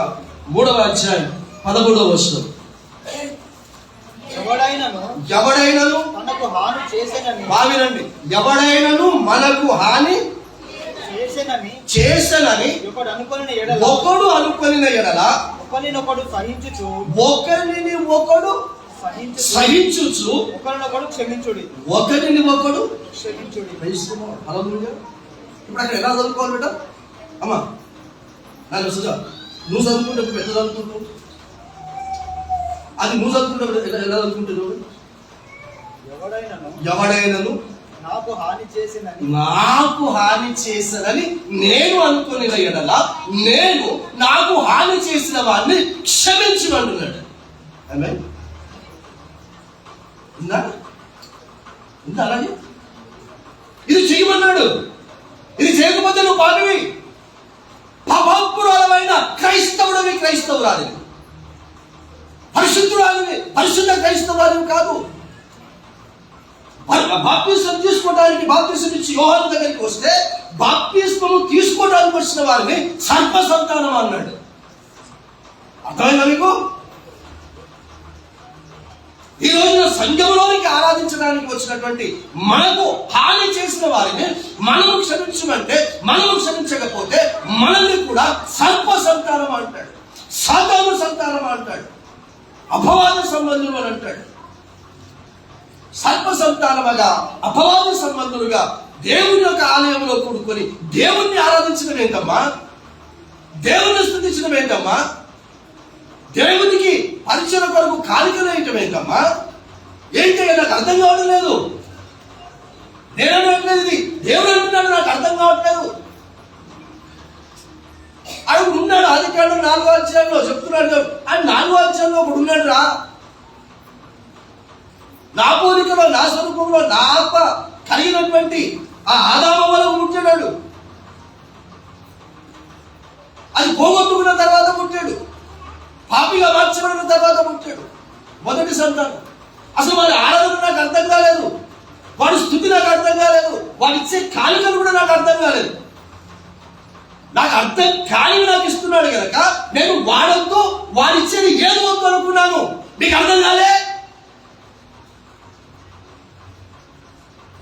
Speaker 3: 3వ అధ్యాయం 13వ వచనం. ఎవడైనను
Speaker 4: మనకు హాని చేసెనని,
Speaker 3: భావినండి, ఎవడైనను మనకు హాని చేసెనని ఒకడు అనుకొనిన ఎడల
Speaker 4: ఒకరినొకడు సహించుచు,
Speaker 3: ఒకరిని ఒకడు సహించుచు,
Speaker 4: ఒకరినొకడు క్షమించుడి,
Speaker 3: ఒకరిని ఒకడు
Speaker 4: క్షమించుడి.
Speaker 3: ఇప్పుడు అక్కడ ఎలా చదువుకోవాలి బిడ్డ? అమ్మా నాకు సుజా, నువ్వు చదువుకుంటే పెద్ద చదువుకుంటావు, అది నువ్వు చదువుకుంటే ఎలా చదువుకుంటున్నావు? ఎవడైనను
Speaker 4: నాకు
Speaker 3: హాని చేసినని నేను అనుకుని ఎడల నేను నాకు హాని చేసిన వాడిని క్షమించమంటున్నాడు. అలాగే ఇది చేయమన్నాడు. ఇది చేయకపోతే నువ్వు పాపివి, పాపాత్మురాలమైన క్రైస్తవుడివి, క్రైస్తవురాలివి, పరిశుద్ధురాలివి, పరిశుద్ధ క్రైస్తవురాలివి కాదు. బాప్తిస్మం తీసుకోవడానికి బాప్తిస్మం ఇచ్చి యోహాను దగ్గరికి వస్తే బాప్తిస్మము తీసుకోవడానికి వచ్చిన వారిని సర్ప సంతానం అన్నాడు. అర్థమైందా మీకు? ఈ రోజున సంఘంలోనికి ఆరాధించడానికి వచ్చినటువంటి మనకు హాని చేసిన వారిని మనము క్షమించమంటే, మనము క్షమించకపోతే మనల్ని కూడా సర్ప సంతానం అంటాడు, సాతాను సంతానం అంటాడు, అపవాద సంబంధులు అని అంటాడు. సర్ప సంతానముగా అపవాద సంబంధులుగా దేవుని యొక్క ఆలయంలో కూడుకొని దేవుణ్ణి ఆరాధించడం ఏంటమ్మా? దేవుణ్ణి స్తుతించడం ఏంటమ్మా? దేవునికి పరిచయం కొరకు కానుకలు వేయటం ఏంటమ్మా? ఏంటి నాకు అర్థం కావడం లేదు. నేను అనట్లేదు, ఇది దేవుడు అంటున్నాడు, నాకు అర్థం కావట్లేదు. ఆయన ఉన్నాడు ఆదికాండం 4వ అధ్యాయంలో చెప్తున్నాడు. ఆయన 4వ అధ్యాయంలో ఒకడు ఉన్నాడు రా, నా పోలికలో నా స్వరూపంలో నా ఆత్మ కలిగినటువంటి ఆ ఆదామవలకు పుట్టాడు. అది పోగొట్టుకున్న తర్వాత పుట్టాడు, పాపిగా మార్చబడిన తర్వాత పుట్టాడు. మొదటి సంతానం. అసలు వాడి ఆరాధన నాకు అర్థం కాలేదు, వాడి స్థుతి నాకు అర్థం కాలేదు, వాడు ఇచ్చే కానుకలు కూడా నాకు అర్థం కాలేదు. నాకు అర్థం కాని నాకు ఇస్తున్నాడు కనుక నేను వాడొద్దు, వాడిచ్చేది ఏది వద్దు అనుకున్నాను. నీకు అర్థం కాలే?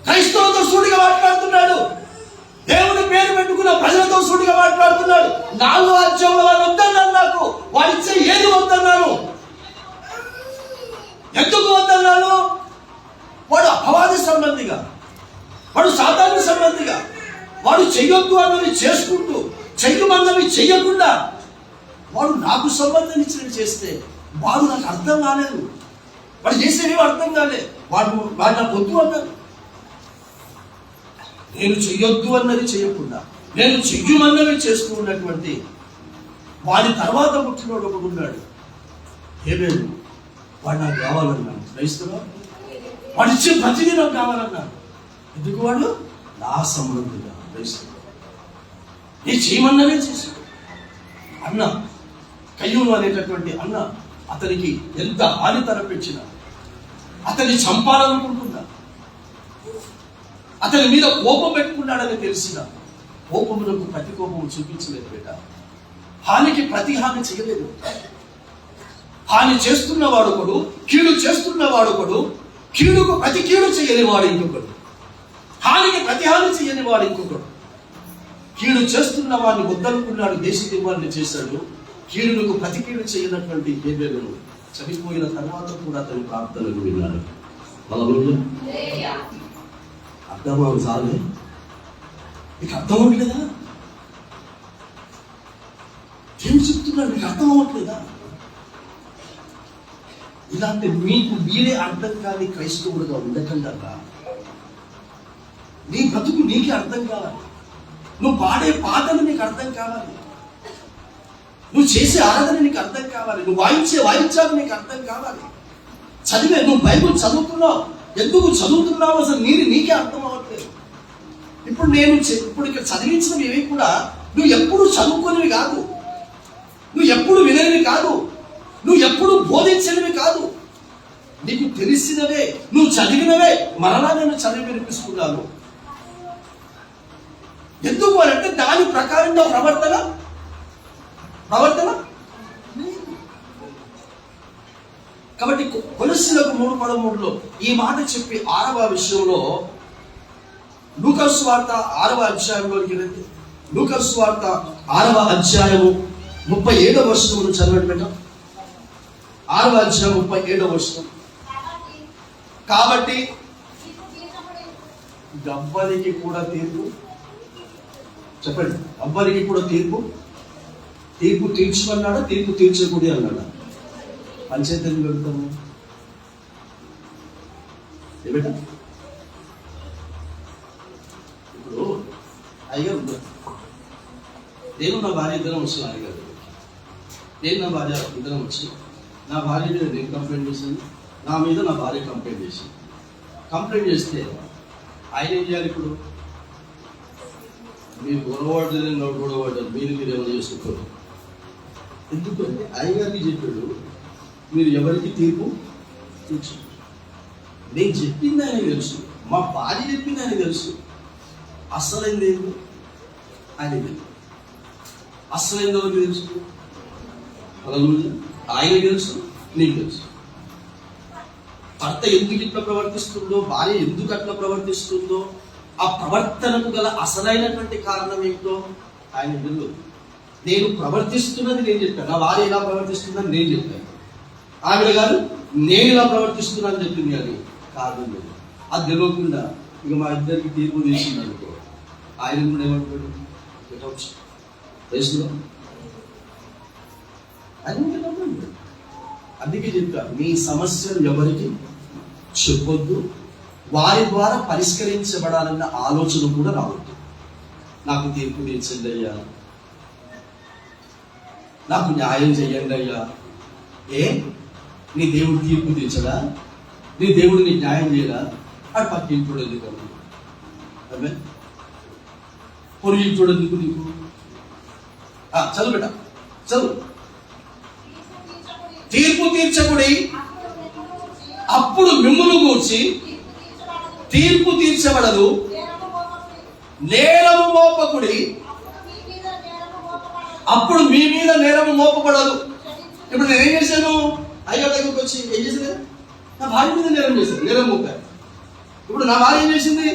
Speaker 3: క్రైస్తవులతో సూటిగా మాట్లాడుతున్నాడు, దేవుడి పేరు పెట్టుకున్న ప్రజలతో సూటిగా మాట్లాడుతున్నాడు. 4వ అధ్యాయంలో వాడు వద్దన్నాను, నాకు వాడిచ్చే ఏది వద్దన్నాను. ఎందుకు వద్దన్నాను? వాడు అపవాది సంబంధిగా, వాడు సాతాను సంబంధిగా, వాడు చెయ్యొద్దు అన్నవి చేసుకుంటూ చెయ్యమన్నవి చెయ్యకుండా వాడు నాకు సంబంధించినవి చేస్తే వాడు నాకు అర్థం కాలేదు, వాడు చేసేవి అర్థం కాలేదు. వాడు నాకు వద్దు అన్నాడు. నేను చెయ్యొద్దు అన్నది చేయకుండా నేను చెయ్యమన్నవి చేస్తూ ఉన్నటువంటి వాడి తర్వాత పుట్టినోడు ఒకడు ఉన్నాడు, హేబేలు. వాడు నాకు కావాలన్నాడు. క్రైస్తవ వాడు ఇచ్చే ప్రతిదీ నాకు కావాలన్నాడు. ఎందుకు? వాడు నా సంబంధంగా. క్రైస్తవ నీ చేయమన్నవే చేశాడు. అన్న కయ్యూను అనేటటువంటి అన్న అతనికి ఎంత హాని తలపెచ్చినా, అతన్ని చంపాలనుకుంటున్నా, అతని మీద కోపం పెట్టుకున్నాడని తెలిసిన కోపములకు ప్రతి కోపము చూపించలేదు బిడ్డ. హానికి ప్రతి హాని చేయలేదు. హాని చేస్తున్న వాడొకడు, కీడు చేస్తున్న వాడొకడు, కీడుకు ప్రతి కీడు చేయని వాడు ఇంకొకడు, హానికి ప్రతి హాని చేయని వాడు ఇంకొకడు. కీడు చేస్తున్న వాడిని వద్దనుకున్నాడు, దేశ దివాన్ని చేశాడు. కీడుకు ప్రతి కీడు చేయనటువంటి హేబేలును చనిపోయిన తర్వాత కూడా అతని ప్రార్థనకు విన్నాడు. అర్థమవు చాలే? నీకు అర్థం అవ్వట్లేదా? ఏం చెప్తున్నాడు? నీకు అర్థం అవ్వట్లేదా? ఇలాంటి మీకు మీరే అర్థం కాని క్రైస్తవుడుగా ఉండకుండా నీ బ్రతుకు నీకే అర్థం కావాలి. నువ్వు పాడే పాటలు నీకు అర్థం కావాలి, నువ్వు చేసే ఆరాధన నీకు అర్థం కావాలి, నువ్వు వాయించే వాయించాలు నీకు అర్థం కావాలి. చదివే నువ్వు బైబుల్ చదువుతున్నావు, ఎందుకు చదువుతున్నావు అసలు నీకే అర్థం అవ్వట్లేదు. ఇప్పుడు ఇక్కడ చదివించినవి ఏవి కూడా నువ్వు ఎప్పుడు చదువుకునేవి కాదు, నువ్వు ఎప్పుడు విననివి కాదు, నువ్వు ఎప్పుడు బోధించినవి కాదు. నీకు తెలిసినవే, నువ్వు చదివినవే మరలా నేను చదివి వినిపిస్తున్నాను. ఎందుకు అంటే దాని ప్రకారంగా ప్రవర్తన కాబట్టి కొలస్సీలకు 3:13 ఈ మాట చెప్పి 6వ విషయంలో లూకా సువార్త 6వ అధ్యాయంలోకి రండి. లూకా సువార్త 6వ అధ్యాయము 37వ వచనమును చదవండి బిడ్డ. 6వ అధ్యాయం 37వ వచనం. కాబట్టి గవ్వలికి కూడా తీర్పు, చెప్పండి, గవ్వలికి కూడా తీర్పు తీర్చమన్నాడా, తీర్పు తీర్చకూడదు అన్నాడా? పంచాయతీలు వెళ్తాము ఏమిట. ఇప్పుడు అయ్యారు నేను నా భార్య ఇద్దరం వచ్చి అడిగారు, నేను నా భార్య ఇద్దరం వచ్చి నా భార్య మీద నేను కంప్లైంట్ చేసింది, నా మీద నా భార్య కంప్లైంట్ చేసింది. కంప్లైంట్ చేస్తే ఆయన ఏం చేయాలి? ఇప్పుడు మీరు గొడవపడ్డది నోటు గొడవపడ్డారు, మీరు ఏమైనా చేసుకుంటారు. ఎందుకంటే అయ్యగారికి చెప్పాడు మీరు ఎవరికి తీర్పు తీర్చు. నేను చెప్పింది ఆయన తెలుసు, మా భార్య చెప్పింది ఆయన తెలుసు. అస్సలైంది ఏంది ఆయన తెలుసు. అస్సలైంది ఎవరికి తెలుసు? హల్లెలూయా. ఆయన తెలుసు, నీకు తెలుసు. భర్త ఎందుకు ఇట్లా ప్రవర్తిస్తుందో, భార్య ఎందుకు అట్లా ప్రవర్తిస్తుందో, ఆ ప్రవర్తనకు గల అసలైనటువంటి కారణం ఏంటో ఆయన తెలియదు. నేను ప్రవర్తిస్తున్నది నేను చెప్పాను, నా భార్య ఎలా ప్రవర్తిస్తుందని నేను చెప్పాను. ఆవిడ గారు నేను ఇలా ప్రవర్తిస్తున్నాను చెప్పింది కానీ కాదు. అది తెలియకుండా ఇక మా ఇద్దరికి తీర్పు తీసింది అనుకో, ఆయన కూడా ఏమంటాడు? అందుకే చెప్పా, మీ సమస్యలు ఎవరికి చెప్పొద్దు, వారి ద్వారా పరిష్కరించబడాలన్న ఆలోచన కూడా రావద్దు. నాకు తీర్పు తీర్చండి అయ్యా, నాకు న్యాయం చెయ్యండి అయ్యా. నీ దేవుడు తీర్పు తీర్చడా? నీ దేవుడు నీకు న్యాయం చేయడా? అది పక్కింటోడు ఎందుకు? అదే పొరుగింటోడు ఎందుకు నీకు? చదువు బిడ్డ, చదువు. తీర్పు తీర్చకుడి, అప్పుడు మిమ్మును గూర్చి తీర్పు తీర్చబడదు. నేరము మోపకుడి, అప్పుడు మీ మీద నేరము మోపబడదు. ఇప్పుడు నేను ఏం చేశాను? అయ్యో దగ్గరకు వచ్చి ఏం చేసింది? నా భార్య మీద నేరం చేశాను, నేరం మోపాను. ఇప్పుడు నా భార్య ఏం చేసింది?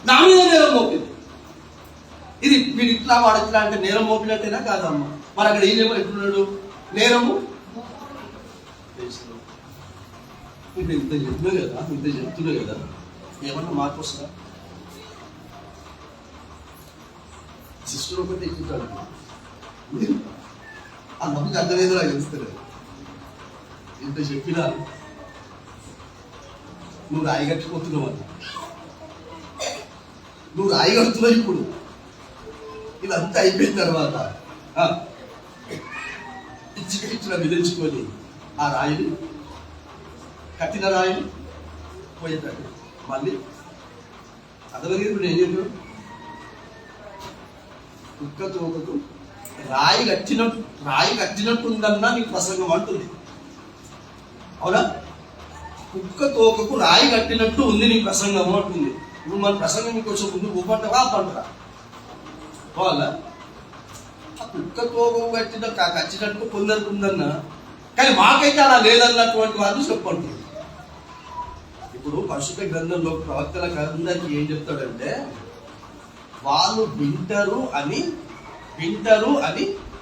Speaker 3: నా మీద నేరం మోపింది. ఇది వీడు ఇట్లా వాడు ఇట్లా అంటే నేరం మోపినట్టేనా కాదమ్మా? మరి అక్కడ ఏం చెప్పాలి? ఎట్లున్నాడు? నేరము ఇప్పుడు ఇంత చెప్తున్నా కదా, ఏమన్నా మార్పు వస్తుందా? సిస్టర్ ఒకటి ఎక్కుతాడు, ఆ నమ్మకం అర్థమేదో నాకు తెలుస్తుంది. ఇంత చెప్పినా నువ్వు రాయి కట్టుకోతున్నావు అన్న, నువ్వు రాయి కడుతున్నావు. ఇప్పుడు ఇదంతా అయిపోయిన తర్వాత ఇచ్చిన విధించుకొని ఆ రాయిని, కట్టిన రాయిని పోయేటాడు. మళ్ళీ అదవగిరి ఇప్పుడు ఏం చెప్పాడు? కుక్క తోకకు రాయి కట్టినట్టుందన్నా నీకు ప్రసంగం అంటుంది. అవునా? కుక్క తోకకు రాయి కట్టినట్టు ఉంది నీ ప్రసంగం అంటుంది. ఇప్పుడు మన ప్రసంగం కొంచెం ముందు ఊపంటవా పంటరా వాళ్ళ? ఆ కుక్క తోకకు కట్టినట్టు కొందరికి ఉందన్నా, కానీ మాకైతే అలా లేదన్నటువంటి వాళ్ళు చెప్పండి. ఇప్పుడు పరిశుద్ధ గ్రంథంలో ప్రవక్తల గ్రంథానికి ఏం చెప్తాడంటే, వాళ్ళు వింటారు అని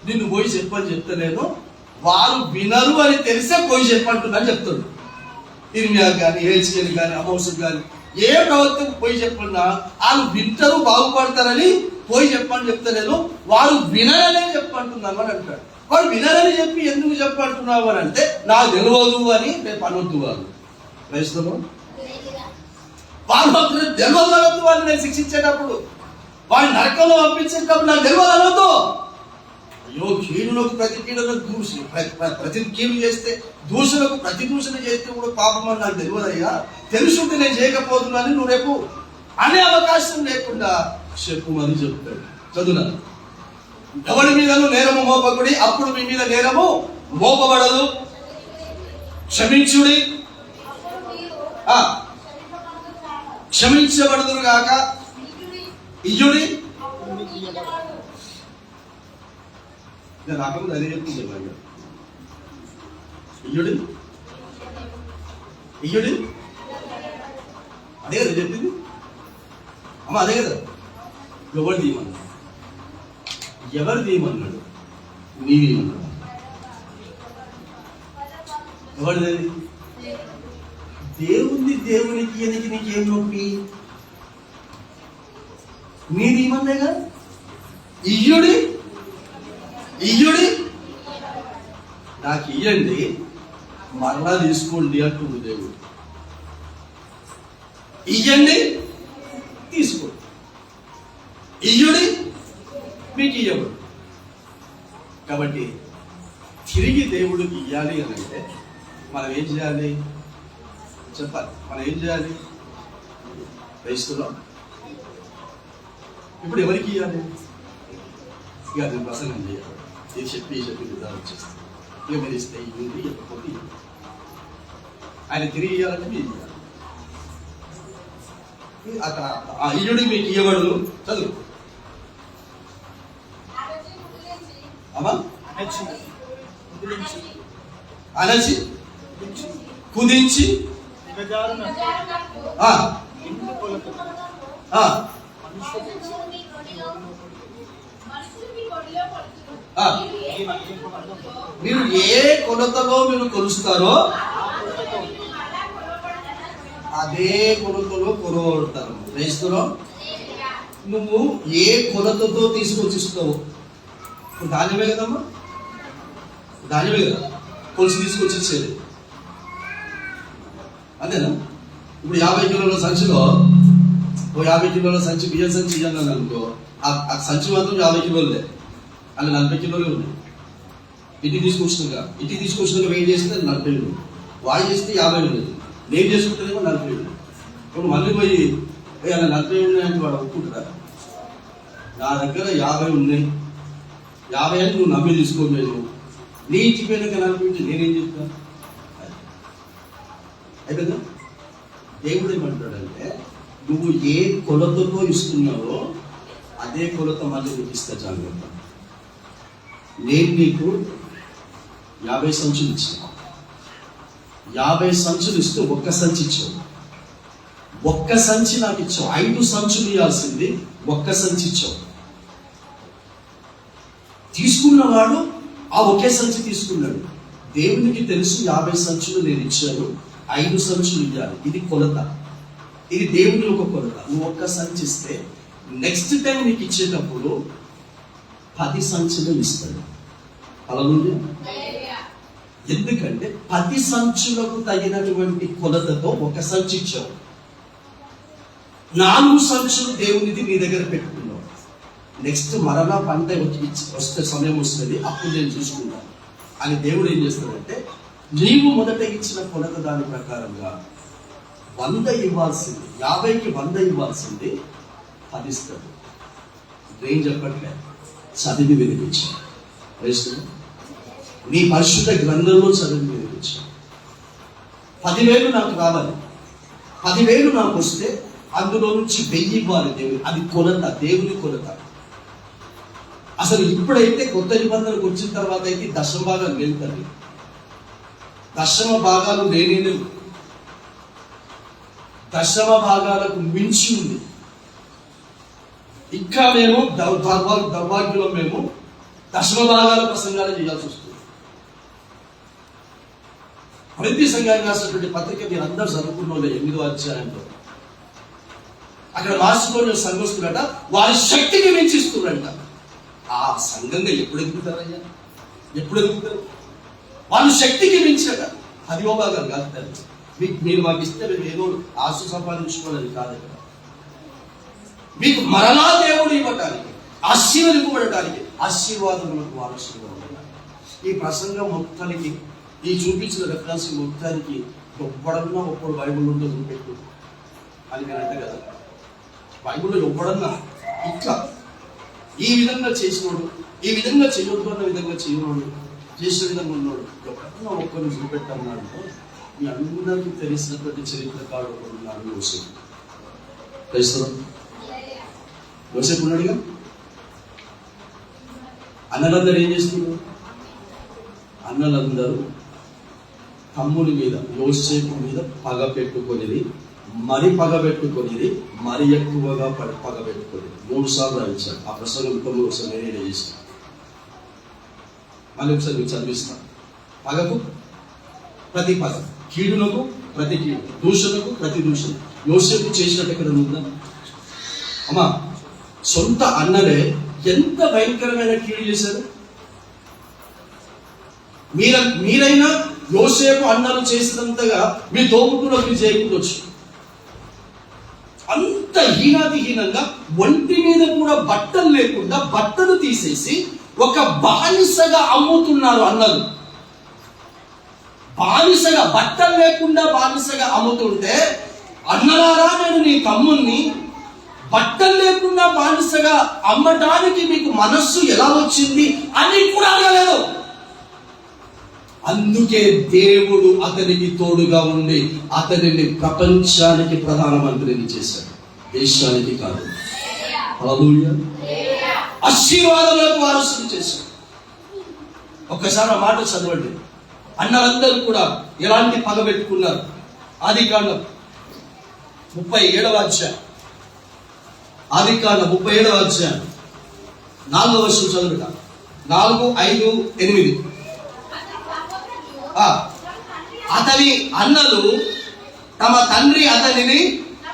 Speaker 3: నిన్ను పోయి చెప్పని చెప్తలేను, వాళ్ళు వినరు అని తెలిసే పోయి చెప్పంటుందని చెప్తాడు. ఇర్మియా కానీ, హెచ్కేల్ కానీ, అమోస్ కానీ ఏ ప్రవక్తకు పోయి చెప్పన్నా వాళ్ళు వింటారు బాగుపడతారని పోయి చెప్పని చెప్తలేను, వాళ్ళు వినరనే చెప్పంటున్నాను అని అంటాడు. వాడు వినరని చెప్పి ఎందుకు చెప్పంటున్నావు అని అంటే, నాకు తెలియదు అని రేపు అనొద్దు. వాళ్ళు క్రైస్తవం వాళ్ళు తెలియదు. వాళ్ళు నేను శిక్షించేటప్పుడు, వాళ్ళు నరకంలో పంపించేటప్పుడు నాకు తెలియదు అనొద్దు. అయ్యో, కీడులకు ప్రతి కీడులకు ప్రతి కీడు చేస్తే, దూషణకు ప్రతి దూషణ చేస్తే కూడా పాపం అని నాకు తెలియదయ్యా, తెలుసుంటే నేను చేయకపోతున్నాను నువ్వు రేపు అనే అవకాశం లేకుండా చెప్పుమని చెప్తాడు. చదువునా, ఎవరి మీదను నేరము మోపకుడి, అప్పుడు మీ మీద నేరము మోపబడదు. క్షమించుడి, క్షమించబడదురు గాక. ఇయ్యుడి, రాకముందు అదే చెప్తుంది. ఇయ్యుడి అదే కదా చెప్పింది అమ్మ, అదే కదా. ఎవరు తీయమన్నాడు? నీవేమన్నాడు? ఎవరిది? దేవునికి ఎనికి నీకేం నొప్పి? నీదేమన్నాగా? ఇయ్యుడి నాకు ఇయ్యండి, మరలా తీసుకోండి అంటుంది దేవుడు. ఇయ్యండి, తీసుకోండి. ఇయ్యుడి, మీకు ఇయ్యబడు. కాబట్టి తిరిగి దేవుడికి ఇయ్యాలి అని అంటే మనం ఏం చేయాలి చెప్పాలి. మనం ఏం చేయాలి? క్రైస్తవులో ఇప్పుడు ఎవరికి ఇవ్వాలి? ఇక అది ప్రసంగం చేయాలి. ఇది చెప్పి విధానం వచ్చేస్తుంది. ఇక మీరు ఇస్తే ఇవ్వండి, ఇవ్వకపోతే ఆయన తిరిగి ఇవ్వాలంటే మీరు ఇవ్వాలి. అక్కడ ఆ ఇల్లుడు మీకు ఇవ్వబడును. చదువు అమ్మా. అనచి కుదించి ఆ, ఆ, ఆ. మీరు ఏ కొలతలో మీరు కొలుస్తారో అదే కొలతలో కొలవడతారు. క్రైస్తవులో నువ్వు ఏ కొలతతో తీసుకొచ్చిస్తావు, ధాన్యమే కదమ్మా, ధాన్యమే కదా కొలిసి తీసుకొచ్చి ఇచ్చేది, అంతేనా? ఇప్పుడు 50 కిలోల సంచిలో ఓ 50 కిలోల సంచి బియ్యం సంచి ఇవ్వాలి అనుకో, ఆ సంచి మాత్రం 50 కిలోలే, అలా 40 కిలోలే ఉన్నాయి. ఇంటికి తీసుకొచ్చినాక వెయిట్ చేస్తే 40 ఉంది, వాయి చేస్తే 50 ఉంది, నేను చేసుకుంటేనేమో 40 ఉంది. ఇప్పుడు మళ్ళీ పోయి అలా 40 ఉన్నాయంటే వాడు ఒప్పుకుంటారా? నా దగ్గర 50 ఉన్నాయి, 50 అని నువ్వు నమ్మి తీసుకోలేదు, నీ ఇంటికి పోయినాక 40 ఉంటే నేనేం చెప్తాను? అయిపోయిందా? దేవుడు ఏమంటాడంటే నువ్వు ఏ కొలతతో ఇస్తున్నావో అదే కొలత మళ్ళీ నీకు ఇస్తా. జాగ్రత్త. నేను నీకు 50 సంచులు ఇచ్చాను, 50 సంచులు ఇస్తూ ఒక్క సంచి ఇచ్చావు, ఒక్క సంచి నాకు ఇచ్చావు. 5 సంచులు ఇవ్వాల్సింది ఒక్క సంచి ఇచ్చావు. తీసుకున్నవాడు ఆ ఒకే సంచి తీసుకున్నాడు. దేవునికి తెలుసు 50 సంచులు నేను ఇచ్చాను, 5 సంచులు ఇవ్వాలి. ఇది కొలత, ఇది దేవుని ఒక కొలత. నువ్వు ఒక్క సంచి ఇస్తే నెక్స్ట్ టైం నీకు ఇచ్చేటప్పుడు 10 సంచులు ఇస్తాడు. అలాగే ఎందుకంటే 10 సంచులకు తగినటువంటి కొలతతో ఒక సంచి ఇచ్చావు, 4 సంచులు దేవునిది నీ దగ్గర పెట్టుకున్నావు. నెక్స్ట్ మరలా పంట వస్తే సమయం వస్తుంది, అప్పుడు నేను చూసుకుంటాను అని దేవుడు ఏం చేస్తాడంటే నీవు మొదట ఇచ్చిన కొలత దాని ప్రకారంగా 100 ఇవ్వాల్సింది, 50కి 100 ఇవ్వాల్సింది 10 ఇస్తాడు. ఏం చెప్పట్లే, చదివి వినిపించాను. నీ పరిశుద్ధ గ్రంథంలో చదివి వినిపించాను. 10,000 నాకు రావాలి, 10,000 నాకు వస్తే అందులో నుంచి 1000 ఇవ్వాలి దేవుడు. అది కొలత, దేవుని కొలత. అసలు ఇప్పుడైతే కొత్త నిబంధనకు వచ్చిన తర్వాత అయితే దశమ భాగాలు వెళ్తాయి, దశమ భాగాలు లేని దశమ భాగాలకు మించి ఉంది. ఇంకా మేము దౌర్భాగ్యంలో మేము దశమ భాగాల ప్రసంగాలు చేయాల్సి వస్తుంది. ప్రతి సంఘానికి రాసినటువంటి పత్రిక మీరు అందరూ చదువుకున్న 8వ అధ్యాయంలో అక్కడ మార్చుకొని సంఘస్తున్నట వారి శక్తికి మించిస్తున్నారంట. ఆ సంఘంగా ఎప్పుడు ఎదుగుతారయ్యా, ఎప్పుడు ఎదుగుతారు? వాళ్ళు శక్తికి మించట 10వ భాగాలు కాదు. మీరు మాకు ఇస్తే మీరు ఏదో ఆశ సంపాదించుకోవాలని కాదు, కదా మీకు మరలా దేవుడు ఇవ్వటానికి, ఆశీర్వదింపబడటానికి, ఆశీర్వాదములకు వారసులుగా ఉండాలి. ఈ ప్రసంగం మొత్తానికి, ఈ చూపించిన రెఫరెన్స్ మొత్తానికి ఒక్కడన్నా ఒక్కడు బైబుల్ ఉంటే చూపెట్టు అని నేను అంటే కదా. బైబుల్లో ఎవ్వడన్నా ఇట్లా ఈ విధంగా చేసినోడు, ఈ విధంగా చేయొద్దు అన్న విధంగా చేయనోడు, చేసిన విధంగా ఉన్నాడు ఎక్కడన్నా ఒక్కరిని చూపెట్టన్నాడు. మీ అందరికీ తెలిసినటువంటి చరిత్రకారుడు ఒకడు ఉన్నాడు, యోసేపు. తెలుసు యోసేపు ఉన్నాడుగా. అన్నలందరూ ఏం చేస్తున్నారు? అన్నలందరూ తమ్ముడి మీద, యోసేపు మీద పగ పెట్టుకొనిది, మరి పగబెట్టుకొనిది, మరి ఎక్కువగా పగబెట్టుకొని 3 సార్లు రాయించాడు. ఆ ప్రసంగం ఒకసారి నేనే చేస్తాను, మళ్ళీ ఒకసారి మీకు చదివిస్తాను. పగకు ప్రతి పగ, కీడునకు ప్రతి కీడు, దూషణకు ప్రతి దూషణ. యోసేపు చేసినట్టు ఎక్కడ ఉందా అమ్మా? సొంత అన్నలే ఎంత భయంకరమైన కీడు చేశారు. మీరైనా యోసేపు అన్నలు చేసినంతగా మీ తోబుట్టులకు చేయకపోవచ్చు. అంత హీనాతిహీనంగా ఒంటి మీద కూడా బట్టలు లేకుండా బట్టలు తీసేసి ఒక బానిసగా అమ్ముతున్నారు అన్నలు. బానిసగా, బట్టలు లేకుండా బానిసగా అమ్ముతుంటే, అన్నలారా నేను నీ తమ్ముణ్ణి బట్టలు లేకుండా బానిసగా అమ్మటానికి మీకు మనస్సు ఎలా వచ్చింది అని కూడా అడగలేదు. అందుకే దేవుడు అతనికి తోడుగా ఉండి అతనిని ప్రపంచానికి ప్రధానమంత్రిని చేశాడు.
Speaker 2: దేశానికి కాదు. హల్లెలూయా. ఆశీర్వాదములకు వారసులు చేశాడు. ఒక్కసారి ఆ మాట చదవండి. అన్నలందరూ కూడా ఎలాంటి పగ పెట్టుకున్నారు? ఆదికాండం 37వ అధ్యాయం. ఆదికాండం 37వ అధ్యాయం 4వ వచనం చదువుట. 4, 5, 8. అతని అన్నలు తమ తండ్రి అతనిని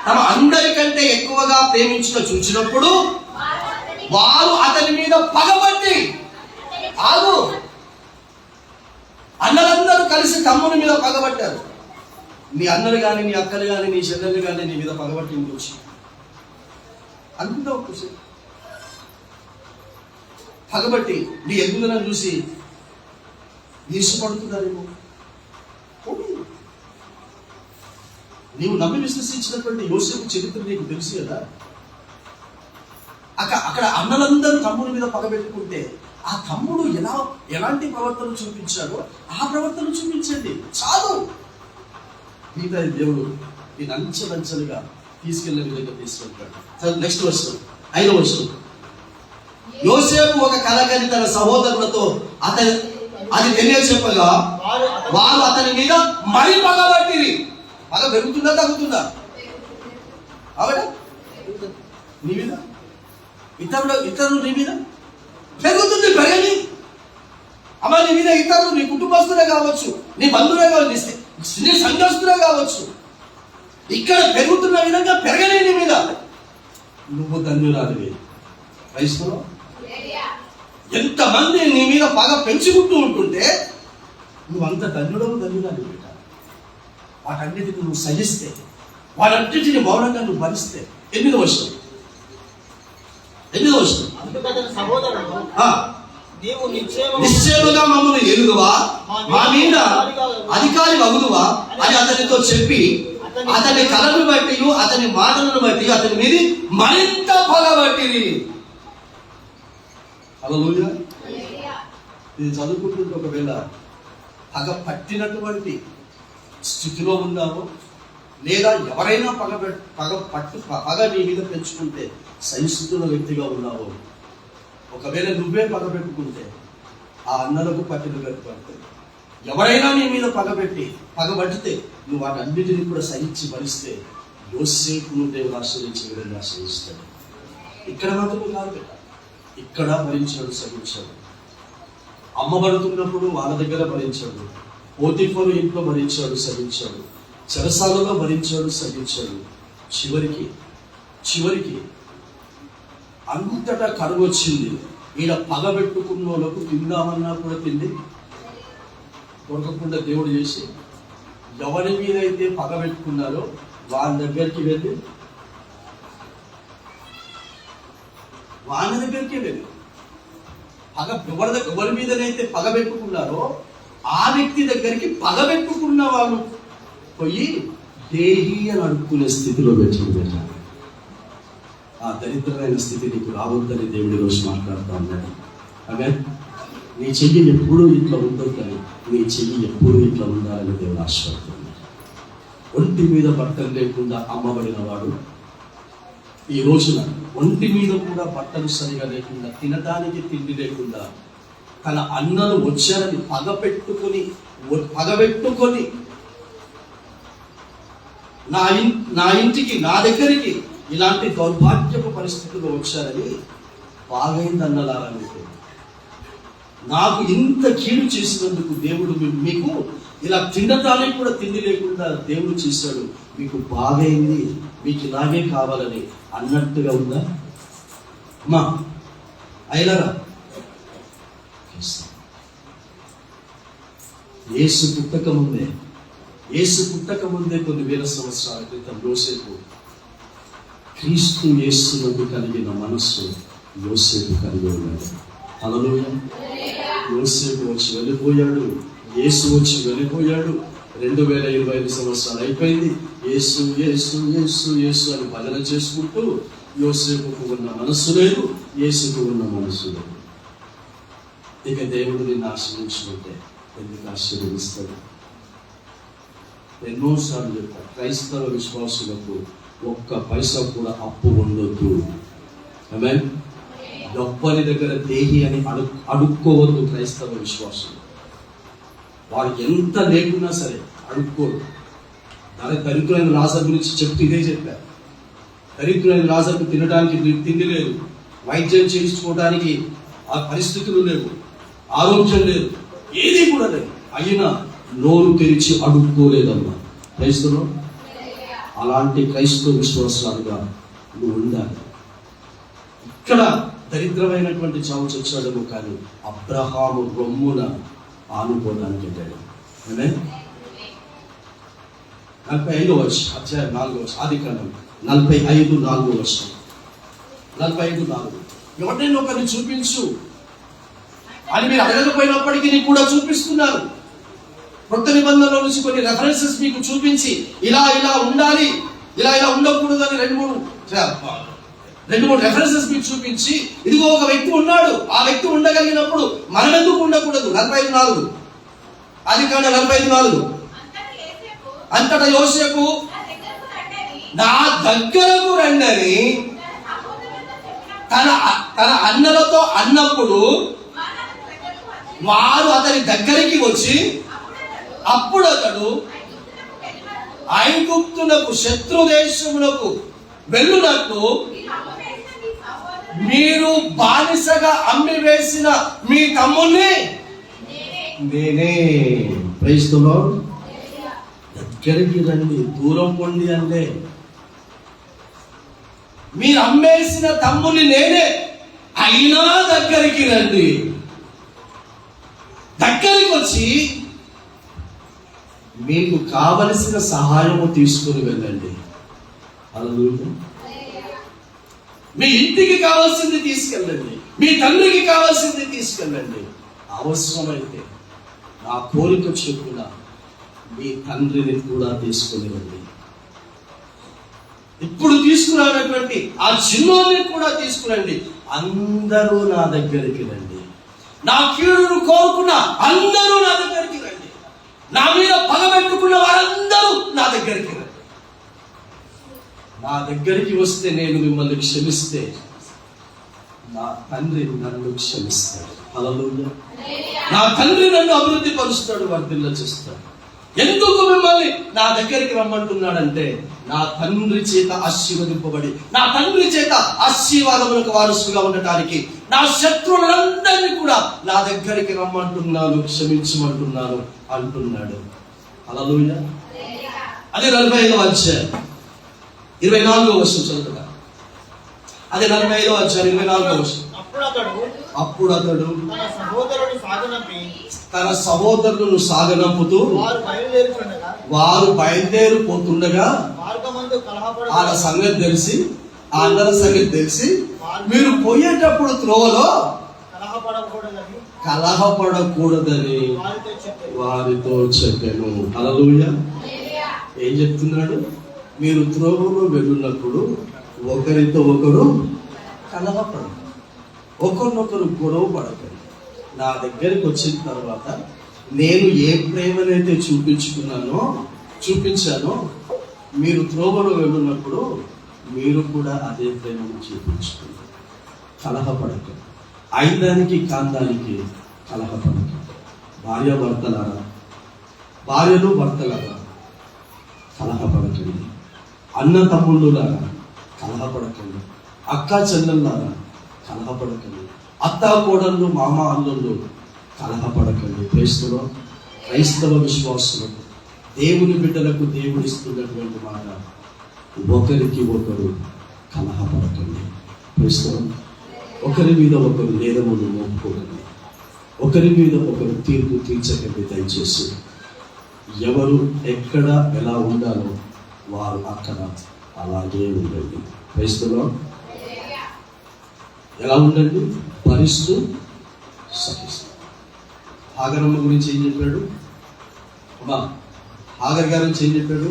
Speaker 2: తమ అందరికంటే ఎక్కువగా ప్రేమించుట చూచినప్పుడు వారు అతని మీద పగబట్టి, ఆగు, అన్నలందరూ కలిసి తమ్ముని మీద పగబట్టారు. నీ అన్నలు కానీ, నీ అక్కలు కానీ, నీ చెల్లెలు కానీ నీ మీద పగబట్టి ఇంకొచ్చి అనుకుంటా ఒకసారి పగబట్టి నీ ఎదుగుదలను చూసి ఈర్షపడుతున్నారేమో. నీవు నమ్మి విశ్వసించినటువంటి యోసేపు చరిత్ర నీకు తెలుసు కదా. అక్కడ అన్నలందరూ తమ్ముడి మీద పగబెట్టుకుంటే ఆ తమ్ముడు ఎలాంటి ప్రవర్తన చూపించాడో ఆ ప్రవర్తన చూపించండి చాలు. మిగతా దేవుడు నేను అంచెలంచెలుగా తీసుకెళ్లే విధంగా తీసుకెళ్తాడు. నెక్స్ట్ వర్షం 5వ వర్షం. యోసేపు ఒక కల కని తన సహోదరులతో అది తెలియచెప్పగా వారు అతని మీద మరీ పగబట్టిరి. పగ పెరుగుతుందా తగ్గుతుందా? ఆవిడ నీ మీద, ఇతరులు నీ మీద పెరుగుతుంది. పెరగని అమ్మ నీ మీద ఇతరులు, నీ కుటుంబస్తులే కావచ్చు, నీ బంధువులే కావచ్చు, నీ సంఘస్తులే కావచ్చు, ఇక్కడ పెరుగుతున్న విధంగా పెరగని నీ మీద. నువ్వు ధన్యురాలివి. క్రైస్తవ ఎంతమంది నీ మీద పగ పెంచుకుంటూ ఉంటుంటే నువ్వంత ధన్యురాలి బిడ్డ. వాటన్నిటిని నువ్వు సహిస్తే, వాటన్నిటిని మౌనంగా నువ్వు భరిస్తే. 8వ వర్షం. నిశ్చయముగా మమ్మల్ని ఎరుగువా, మా మీద అధికారి అగుదువా అని అతనితో చెప్పి అతని కళను బట్టి, అతని మాటలను బట్టి అతని మీద మరింత పగబట్టిరి. హల్లెలూయా. ఇది చదువుకుంటుంటే ఒకవేళ పగ పట్టినటువంటి స్థితిలో ఉన్నావో, లేదా ఎవరైనా పగ నీ మీద పెంచుకుంటే సహిస్తున్న వ్యక్తిగా ఉన్నావో, ఒకవేళ నువ్వే పగ పెట్టుకుంటే ఆ అన్నలకు పట్టిన పడుతుంది. ఎవరైనా నీ మీద పగబట్టితే నువ్వు వాటన్నిటిని కూడా సహించి భరిస్తే యోసేపును దేవుడు ఆశ్రయించే విధంగా ఆశ్రయిస్తాడు. ఇక్కడ మాత్రమే కాదు కదా, ఇక్కడ భరించాడు, సహించాడు. అమ్మబడుతున్నప్పుడు వాళ్ళ దగ్గర భరించాడు, పోతీఫరు ఇంట్లో భరించాడు, సహించాడు, చెరసాలలో భరించాడు, సహించాడు. చివరికి అంతటా కరువు వచ్చింది. ఈయన పగబెట్టుకున్న వాళ్ళకు తిందామన్నా కూడా తిండి దొరకకుండా దేవుడు చేసి ఎవరి మీద అయితే పగబెట్టుకున్నారో వాళ్ళ దగ్గరికి వెళ్ళి ఎవరి మీదనైతే పగబెట్టుకున్నారో ఆ వ్యక్తి దగ్గరికి పగబెట్టుకున్న వాళ్ళు పోయి దేహి అని అడుక్కునే స్థితిలో పెట్టారు. ఆ దరిద్రమైన స్థితి నీకు రావద్దని దేవుడి రోజు మాట్లాడుతూ ఉన్నాడు. అదే నీ చెయ్యి ఎప్పుడూ ఇట్లా ఉండొద్దని, నీ చెయ్యి ఎప్పుడూ ఇట్లా ఉండాలని దేవుడు ఆశపడుతున్నాడు. ఒంటి మీద బట్టలు లేకుండా అమ్మబడిన వాడు ఈ రోజున ఒంటి మీద కూడా బట్టలు సరిగా లేకుండా, తినడానికి తిండి లేకుండా, తన అన్నలు వచ్చారని పగబెట్టుకొని నా ఇంటికి, నా దగ్గరికి ఇలాంటి దౌర్భాగ్యపు పరిస్థితుల్లో వచ్చారని బాగైందన్నలారని, నాకు ఇంత కీడు చేసినందుకు దేవుడు మీకు ఇలా తినడానికి కూడా తిండి లేకుండా దేవుడు చేశాడు, మీకు బాగైంది, మీకు ఇలాగే కావాలని అన్నట్టుగా ఉందా? అమ్మా అయిలరా, యేసు పుట్టక ముందే కొన్ని వేల సంవత్సరాల క్రితం యోసేపు, క్రీస్తు యేసునందు కలిగిన మనస్సు యోసేపు కలిగి ఉన్నాడు. హల్లెలూయా. యోసేపు వచ్చి వెళ్ళిపోయాడు, యేసు వచ్చి వెళ్ళిపోయాడు. 2025 సంవత్సరాలు అయిపోయింది. యేసు యేసు యేసు యేసు అని భజన చేసుకుంటూ యోసేపుకు ఉన్న మనస్సు లేదు, యేసుకు ఉన్న మనస్సు లేదు. ఇక దేవుడు నిన్ను ఆశ్రయించుకుంటే ఎందుకు ఆశీర్వదిస్తాడు? ఎన్నోసార్లు చెప్తారు, క్రైస్తవ విశ్వాసులకు ఒక్క పైసా కూడా అప్పు ఉండొద్దు. ఆమేన్. డబ్బని దగ్గర దేహి అని అడుక్కోవద్దు. క్రైస్తవ విశ్వాసం వారు ఎంత లేకున్నా సరే అడుక్కోరు. దరిద్రులైన లాజరు గురించి చెప్తూ ఇదే చెప్పారు. దరిద్రులైన లాజరుకు తినడానికి తిండి లేదు, వైద్యం చేయించుకోవడానికి ఆ పరిస్థితులు లేవు, ఆరోగ్యం లేదు, ఏది కూడా లేదు. అయినా నోరు తెరిచి అడుక్కోలేదమ్మా. క్రైస్తవులు అలాంటి క్రైస్తవ విశ్వాసాలుగా నువ్వు ఉండాలి. ఇక్కడ దరిద్రమైనటువంటి చావు చచ్చాడము, కానీ అబ్రహాము రొమ్మున ఆనుకోవడానికి వెళ్ళాడు. 45 అధ్యాయం 4 ఆదికాండం 45:4. 45:4. ఎవరినైనా ఒకరిని చూపించు అని మీరు అడగకపోయినప్పటికీ నీకు కూడా చూపిస్తున్నారు. కొత్త నిబంధనలో నుంచి కొన్ని రెఫరెన్సెస్ మీకు చూపించి ఇలా ఉండాలి, ఇలా ఉండకూడదు అని రెండు మూడు రెఫరెన్సెస్ మీకు చూపించి, ఇదిగో ఒక వ్యక్తి ఉన్నాడు, ఆ వ్యక్తి ఉండగలిగినప్పుడు మనం ఎందుకు ఉండకూడదు? 45:4 ఆదికాండం 45:4. అంతటా యోసేపు నా దగ్గరకు రండని తన అన్నలతో అన్నప్పుడు వారు అతని దగ్గరికి వచ్చి, అప్పుడు అతడు ఐగుప్తునకు శత్రు దేశమునకు వెళ్ళునట్లు మీరు బానిసగా అమ్మి వేసిన మీ తమ్ముణ్ణి నేనే. Praise the Lord. దగ్గరికి రండి, దూరం పొండి అంటే మీరు అమ్మేసిన తమ్ముని నేనే, అయినా దగ్గరికి రండి. దగ్గరికి వచ్చి మీకు కావలసిన సహాయము తీసుకుని వెళ్ళండి. హల్లెలూయా. మీ ఇంటికి కావాల్సింది తీసుకెళ్ళండి, మీ తండ్రికి కావాల్సింది తీసుకెళ్ళండి. అవసరమైతే నా కోరిక చొప్పున మీ తండ్రిని కూడా తీసుకుని రండి. ఇప్పుడు తీసుకురానటువంటి ఆ చిన్నోని కూడా తీసుకురండి. అందరూ నా దగ్గరికి రండి. నా కీడును కోరుకున్న అందరూ నా దగ్గరికి రండి. నా మీద పగబెట్టుకున్న వారందరూ నా దగ్గరికి రండి. నా దగ్గరికి వస్తే నేను మిమ్మల్ని క్షమిస్తే నా తండ్రి నన్ను క్షమిస్తాడు. హల్లెలూయా. నా తండ్రి నన్ను అభివృద్ధి పరుస్తాడు, వర్ధిల్ల చేస్తాడు. ఎందుకు మిమ్మల్ని నా దగ్గరికి రమ్మంటున్నాడంటే, నా తండ్రి చేత ఆశీర్వదింపబడి నా తండ్రి చేత ఆశీర్వాదములకు వారసుగా ఉండటానికి నా శత్రువులందరినీ కూడా నా దగ్గరికి రమ్మంటున్నాను, క్షమించమంటున్నాను అంటున్నాడు. హల్లెలూయా. అదే 45వ అధ్యాయం 24వ వచనం చదువుతా. అదే 45వ అధ్యాయం 24వ వచనం. అప్పుడు అతడు తన సహోదరులను సాగనంపుతూ వారు బయలుదేరిపోతుండగా వాళ్ళ సంగతి తెలిసి, ఆ అందరి సంగతి తెలిసి, మీరు పోయేటప్పుడు త్రోవలో కలహపడకూడదని వారితో చెప్పాను. హల్లెలూయా. ఏం చెప్తున్నాడు? మీరు త్రోవలో వెళ్ళినప్పుడు ఒకరితో ఒకరు కలహపడదు, ఒకరినొకరు గొడవ పడకండి. నా దగ్గరికి వచ్చిన తర్వాత నేను ఏ ప్రేమనైతే చూపించానో మీరు త్రోవలో వెళ్ళినప్పుడు మీరు కూడా అదే ప్రేమను చూపించుకున్నారు. కలహపడకండి. ఐదానికి కాందానికి కలహపడకండి. భార్యలు భర్తలారా కలహపడకండి. అన్న తమ్ముళ్ళులారా కలహపడకండి. అక్క చెల్లెల్లారా కలహపడకండి. అత్త కోడళ్ళు, మామ అల్లుళ్ళు కలహపడకండి. క్రైస్తవ విశ్వాసులకు, దేవుని బిడ్డలకు దేవుడు ఇస్తున్నటువంటి మాట, ఒకరికి ఒకరు కలహపడకండి. ఒకరి మీద ఒకరు నేరములు మోపుకోకండి. ఒకరి మీద ఒకరు తీర్పు తీర్చకండి. దయచేసి ఎవరు ఎక్కడ ఎలా ఉండాలో వారు అక్కడ అలాగే ఉండండి. ఎలా ఉండండి? భరిస్తూ సహిస్తూ. హాగరమ్మ గురించి ఏం చెప్పాడు? హాగర్ గారి గురించి ఏం చెప్పాడు?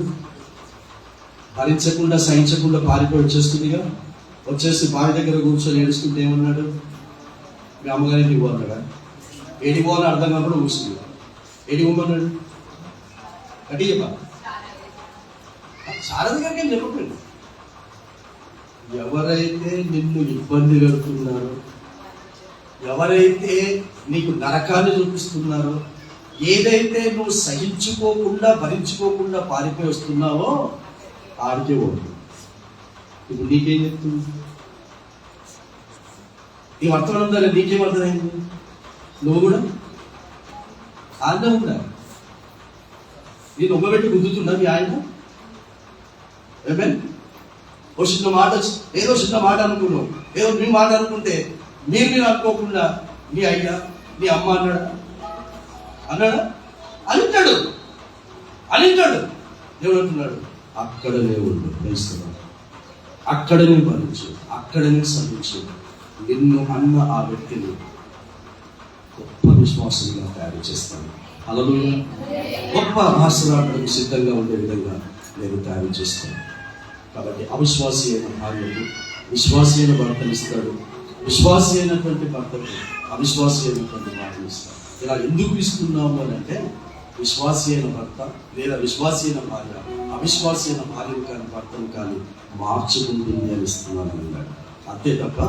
Speaker 2: భరించకుండా సహించకుండా పారిపోయి వచ్చేస్తుందిగా. వచ్చేసి బావి దగ్గర కూర్చొని ఏడుస్తుంటే ఏమన్నాడు? మీ అమ్మగారికి ఇవ్వన్నాడా? ఏడిపోవాలని అర్థం కాకుండా కూర్చుంది. ఏడిపోమన్నాడు? గట్టి చెప్పా. చాలా దగ్గరికి ఏం చెప్పండి.
Speaker 3: ఎవరైతే నిన్ను ఇబ్బంది పెడుతున్నారో, ఎవరైతే నీకు నరకాన్ని చూపిస్తున్నారో, ఏదైతే నువ్వు సహించుకోకుండా భరించుకోకుండా పారిపోయి వస్తున్నావో ఆడికే ఓటు. ఇప్పుడు నీకేం చెప్తుంది? ఈ వర్తమానం ద్వారా నీకేం అర్థమైంది? నువ్వు కూడా ఆజ్ఞ ఉండాలి. నేను ఒమ్మబెట్టి గుద్దుతున్నా మీ ఆయన ఓ చిన్న మాట, ఏదో చిన్న మాట అనుకున్నావు, ఏదో మీ మాట అనుకుంటే మీరు అనుకోకుండా మీ అయ్యా మీ అమ్మ అన్నాడా అనింటాడు. దేవుడు అంటున్నాడు, అక్కడనే ఉండు, తెలుస్తున్నాడు, అక్కడనే భరించు, అక్కడనే సహించు. నిన్ను అన్న ఆ వ్యక్తిని గొప్ప విశ్వాసంగా తయారు చేస్తాను. హల్లెలూయా. గొప్ప భాషలాడడానికి సిద్ధంగా ఉండే విధంగా నేను తయారు చేస్తాను. కాబట్టి అవిశ్వాసి అయిన భార్యకు విశ్వాసి అయిన భర్తను ఇస్తాడు, విశ్వాసి అయినటువంటి భర్తకు అవిశ్వాసి అయినటువంటి భార్యను ఇస్తాడు. ఇలా ఎందుకు ఇస్తున్నాము అని అంటే, విశ్వాసి అయిన భర్త లేదా విశ్వాసి అయిన భార్య అవిశ్వాసి అయిన భార్యను కానీ భర్తను కానీ మార్చుకుంటుంది అని ఇస్తున్నాను అన్నాడు. అంతే తప్ప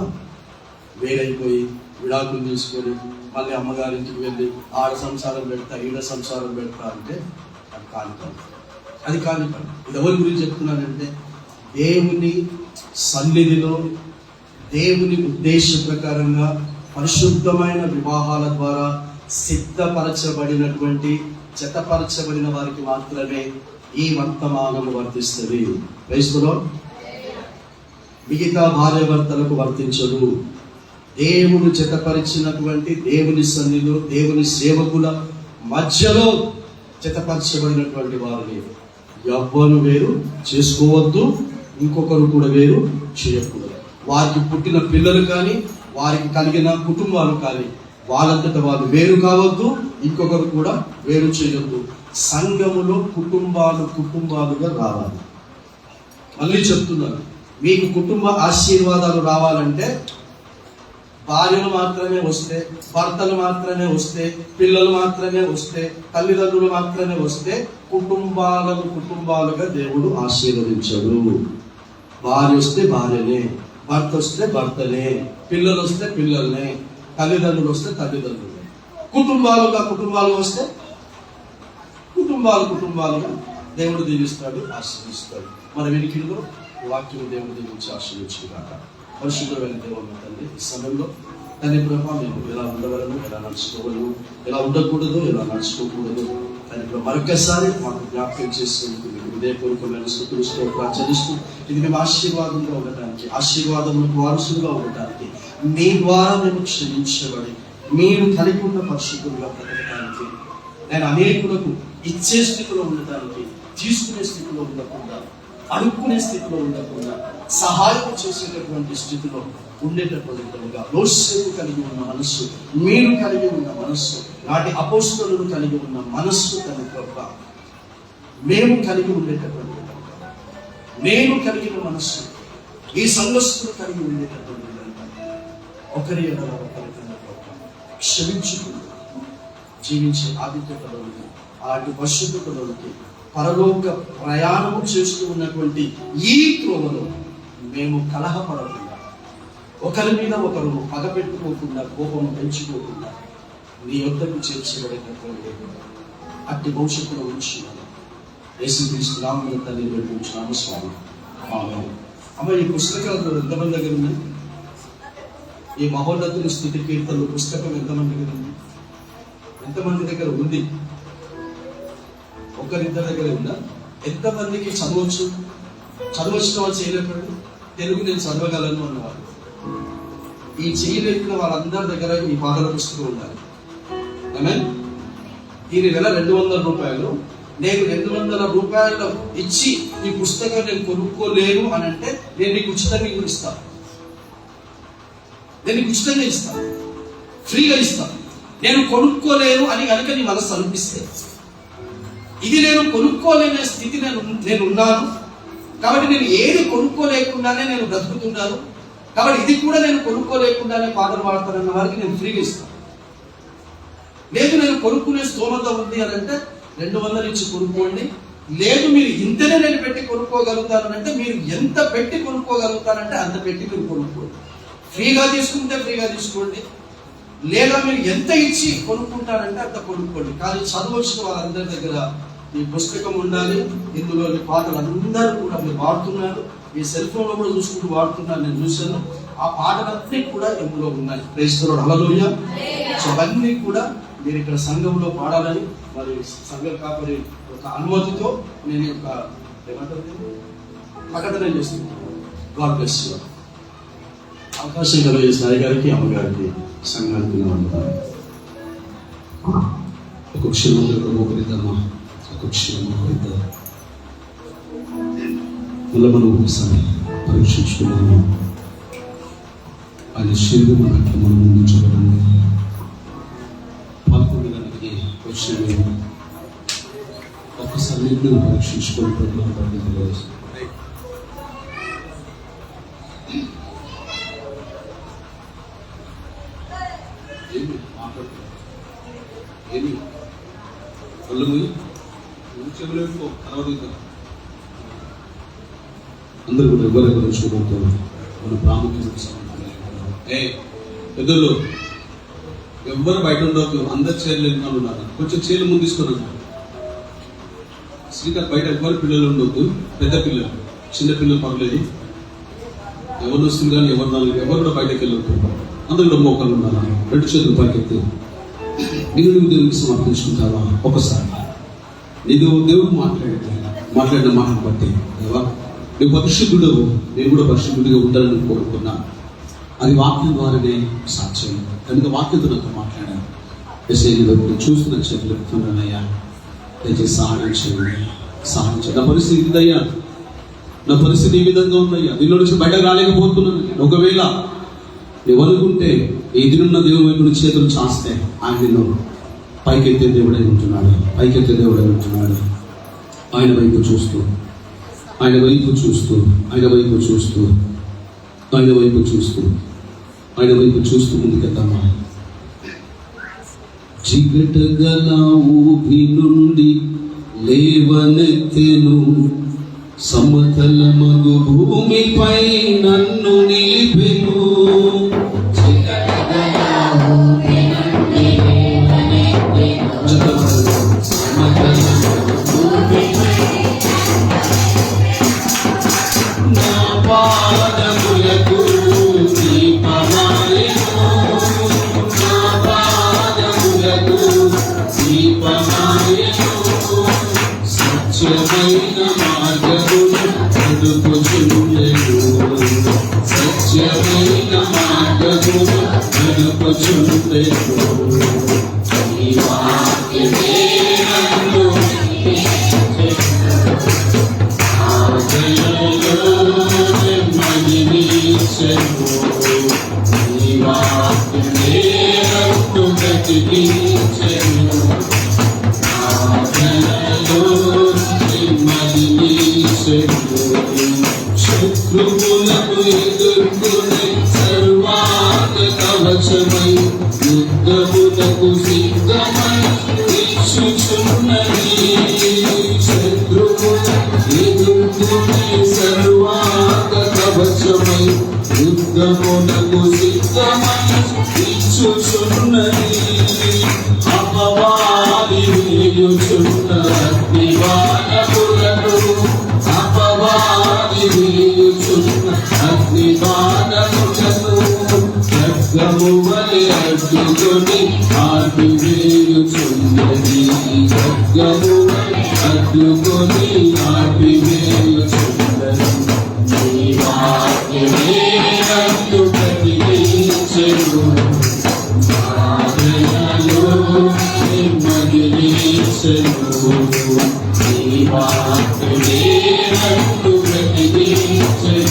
Speaker 3: వేరైపోయి విడాకులు తీసుకొని మళ్ళీ అమ్మగారింటికి వెళ్ళి ఆడ సంసారం పెడతా ఈడ సంసారం పెడతా అంటే అది కాని పని. అది కాని పని. ఇది ఎవరి గురించి చెప్తున్నానంటే, దేవుని సన్నిధిలో దేవుని ఉద్దేశ ప్రకారంగా పరిశుద్ధమైన వివాహాల ద్వారా సిద్ధపరచబడినటువంటి జతపరచబడిన వారికి మాత్రమే ఈ వర్తమానము వర్తిస్తుంది. క్రైస్తవులో మిగతా భార్య భర్తలకు వర్తించదు. దేవుడు జతపరిచినటువంటి దేవుని సన్నిధిలో దేవుని సేవకుల మధ్యలో జతపరచబడినటువంటి వారిని ఎవ్వరు వేరు చేసుకోవద్దు, ఇంకొకరు కూడా వేరు చేయకూడదు. వారికి పుట్టిన పిల్లలు కానీ వారికి కలిగిన కుటుంబాలు కానీ వాళ్ళంతట వాళ్ళు వేరు కావద్దు, ఇంకొకరు కూడా వేరు చేయొద్దు. సంఘములో కుటుంబాలుగా రావాలి. మళ్ళీ చెప్తున్నాను, మీకు కుటుంబ ఆశీర్వాదాలు రావాలంటే భార్యలు మాత్రమే వస్తే, భర్తలు మాత్రమే వస్తే, పిల్లలు మాత్రమే వస్తే, తల్లిదండ్రులు మాత్రమే వస్తే కుటుంబాలుగా దేవుడు ఆశీర్వదించడు. భార్య వస్తే భార్యనే, భర్త వస్తే భర్తనే, పిల్లలు వస్తే పిల్లల్నే, తల్లిదండ్రులు వస్తే తల్లిదండ్రులే. కుటుంబాలు వస్తే కుటుంబాలుగా దేవుడు దీవిస్తాడు, ఆశీర్వదిస్తాడు. మన వెనుకలో వాక్యం దేవుడు దీవించి ఆశీర్వదించుగాక. పరిశుద్ధమైన దేవుని తండ్రి, ఈ సమయంలో తండ్రి ప్రభావం మేము ఎలా ఉండగలను, ఎలా నడుచుకోగలను, ఎలా ఉండకూడదు, ఎలా నడుచుకోకూడదు తండ్రి మరొకసారి మాకు జ్ఞాపకం చేసేందుకు మీకు హృదయపూర్వకమైన స్తుతులు స్తోత్రాలు చెల్లిస్తూ, ఇది మేము ఆశీర్వాదంగా ఉండటానికి, ఆశీర్వాదములకు వారసులుగా ఉండటానికి, మీ ద్వారా మేము క్షమించబడి మీరు కలిగి ఉన్న పరిశుద్ధులుగా బ్రతకడానికి, నేను అనేకులకు ఇచ్చే స్థితిలో ఉండటానికి, తీసుకునే స్థితిలో ఉండకుండా, అడుక్కునే స్థితిలో ఉండకుండా, సహాయం చేసేటటువంటి స్థితిలో ఉండేటటువంటి విధంగా యోసేపు కలిగి ఉన్న మనస్సు, మీరు కలిగి ఉన్న మనస్సు, నాటి అపోస్తలులు కలిగి ఉన్న మనస్సు తన గొప్ప మేము కలిగి ఉండేటటువంటి విధంగా, నేను కలిగిన మనస్సు ఈ సంఘస్థులు కలిగి ఉండేటటువంటి విధంగా ఒకరి ఎడల ఒకరి కన్నా గొప్ప క్షమించుకుంటూ జీవించే ఆదిత్యతలోనికి, అలాంటి పరిశుద్ధతలోనికి పరలోక ప్రయాణము చేస్తూ ఉన్నటువంటి ఈ త్రోవలో మేము కలహపడకుండా, ఒకరి మీద ఒకరు పగ పెట్టుకోకుండా, కోపం పెంచుకోకుండా నీ యొద్దకు చేర్చబడేటటువంటి అట్టి భవిష్యత్తులో ఉంచున్నాను. యేసుక్రీస్తు నామములో తల్లి పెట్టుకుంటున్నాము స్వామి. ఆమేన్. అమ్మ, ఈ పుస్తకాలు ఎంతమంది దగ్గర ఉన్నాయి? ఈ మహోన్నతుల స్థితి కీర్తనలు పుస్తకం ఎంతమంది దగ్గర ఉంది? ఎంతమంది దగ్గర ఉంది? ఒకరిద్దరి దగ్గర ఉందా? ఎంతమందికి చదవచ్చు వచ్చిన వాళ్ళు చేయలేకపోయాడు? తెలుగు నేను చదవగలను అన్నవారు. ఈ చేయలేకున్న వాళ్ళందరి దగ్గర ఈ పాటల పుస్తకం ఉండాలి. ఆమేన్. దీని వెల 200 రూపాయలు. నేను 200 రూపాయలు ఇచ్చి ఈ పుస్తకం నేను కొనుక్కోలేను అని అంటే నేను నీకు ఉచితంగా ఇస్తాను. నేను నీకు ఉచితంగా ఇస్తాను, ఫ్రీగా ఇస్తాను. నేను కొనుక్కోలేను అని కనుక నీ మనసు అనిపిస్తే, ఇది నేను కొనుక్కోలేని స్థితి నేను ఉన్నాను కాబట్టి నేను ఏది కొనుక్కోలేకుండానే నేను బ్రతుకుతున్నాను కాబట్టి ఇది కూడా నేను కొనుక్కోలేకుండానే పాటలు పాడతానన్న వారికి నేను ఫ్రీగా ఇస్తాను. లేదు నేను కొనుక్కునే స్తోమత ఉంది అని అంటే 200 ఇచ్చి కొనుక్కోండి, లేదు మీరు ఇంతనే నేను పెట్టి కొనుక్కోగలుగుతానంటే మీరు ఎంత పెట్టి కొనుక్కోగలుగుతానంటే అంత పెట్టి మీరు కొనుక్కోండి. ఫ్రీగా తీసుకుంటే ఫ్రీగా తీసుకోండి, లేదా మీరు ఎంత ఇచ్చి కొనుక్కుంటారంటే అంత కొనుక్కోండి. కానీ చదువు వచ్చిన వాళ్ళందరి దగ్గర ఈ పుస్తకం ఉండాలి. ఇందులోని పాటలు అందరూ కూడా మీరు వాడుతున్నారు, ఈ సెల్ ఫోన్లో కూడా చూసుకుంటూ వాడుతున్నారు, నేను చూశాను. ఆ పాటలన్నీ కూడా ఇందులో ఉన్నాయి. Praise the Lord, hallelujah. So అవన్నీ కూడా మీరు ఇక్కడ సంఘంలో పాడాలని మరి సంఘ కాపరి ఒక అనుమతితో నేను యొక్క ప్రకటన చేస్తున్నాను. God bless you. అవకాశం కలిగేసిన అయ్యగారికి, అమ్మగారికి, సంఘానికి వందనాలు.
Speaker 1: ఒక క్షణం మోకరిద్దామా, ఒక క్షణం మోకరిద్దాం. మళ్ళీ మనం ఒకసారి పరీక్షించుకున్నాము. ఆయన శరీరం అట్లా మనం ముందుంచబడింది. పాల్గొనడానికి వచ్చిన మేము ఒక్కసారి నిర్ణయం పరీక్షించుకొని తెలియదు. ఏమి మాట్లాడుతున్నారు? ఏమి కళ్ళు చెవులు కలవడుగుతారు. అందరూ కూడా ఎవరెవరు చూడతారు. మన ప్రాముఖ్యత పెద్దలు ఎవ్వరు బయట ఉండవద్దు. అందరు చీరలు ఎన్నో ఉన్నారు. కొంచెం చీరలు ముందు తీసుకున్నాను. శ్రీకాంత్ బయట ఎవ్వరు పిల్లలు ఉండవద్దు. పెద్ద పిల్లలు, చిన్న పిల్లలు పర్లేదు. ఎవరు వస్తుంది కానీ ఎవరు కూడా బయటకు వెళ్ళొద్దు. అందరూ కూడా మోకాలు ఉండాలి. 2 చేతులు పైకెత్తి నువ్వు దేవుడికి సమర్పించుకుంటావా? ఒకసారి దేవుడు మాట్లాడిన మాటను బట్టి దేవా నువ్వు పరిశుద్ధుడవు, నేను కూడా పరిశుద్ధుడిగా ఉండాలని కోరుకున్నాను. అది వాక్యం ద్వారానే సాధ్యం. కనుక వాక్యంతో నాతో మాట్లాడాను. చూస్తున్న చేతులు ఎత్తున్నానయ్యా, దయచేసి సహాయం చేయండి. నా పరిస్థితి ఇదయ్యా, నా పరిస్థితి ఈ విధంగా ఉందయ్యా, దీనిలో నుంచి బయటకు రాలేకపోతున్నాను. ఒకవేళ నువ్వు అనుకుంటే ఈ దినున్న దేవుని వైపు నుంచి చేతులు చాస్తే ఆయన పైకెత్తే దేవుడై ఉంటున్నాడు. పైకెత్తే దేవుడై ఉంటున్నాడు. ఆయన వైపు చూస్తూ ఆయన వైపు చూస్తూ ఆయన వైపు చూస్తూ ఆయన వైపు చూస్తూ ఆయన వైపు చూస్తూ ముందుకెళ్తామా. చిగటగల ఊపి నుండి లేవనెత్తెను, సమతలమగు భూమిపై నన్ను నిలిపెను. సత్యమైన మార్గమును నడుపుచుండెను, సత్యమైన మార్గమును నడుపుచుండెను. నీ వాక్యమే నన్ను ఆదరణలో నెమ్మదినిచ్చెను. నీ వాక్యమే నన్ను బ్రతికించెను. శత్రువులను ఎదుర్కొనే సర్వాంగ కవచమై యుద్ధమునకు సిద్ధమై ఇచ్చుచున్నది. శత్రువులను ఎదుర్కొనే సర్వాంగ కవచమై యుద్ధమునకు సిద్ధమై ఇచ్చుచున్నది. అపవాది వేయుచున్న అగ్నిబాణములను అపవాది వేయుచున్న అగ్నిబాణములను ఖడ్గము వలె అడ్డుకొని ఆపివేయుచున్నది. ఖడ్గము వలె అడ్డుకొని ఆపివేయుచున్నది. నీ వాక్యమే నన్ను బ్రతికించెను. నెమ్మదినిచ్చెను. నీ వాక్యమే నన్ను బ్రతికించెను.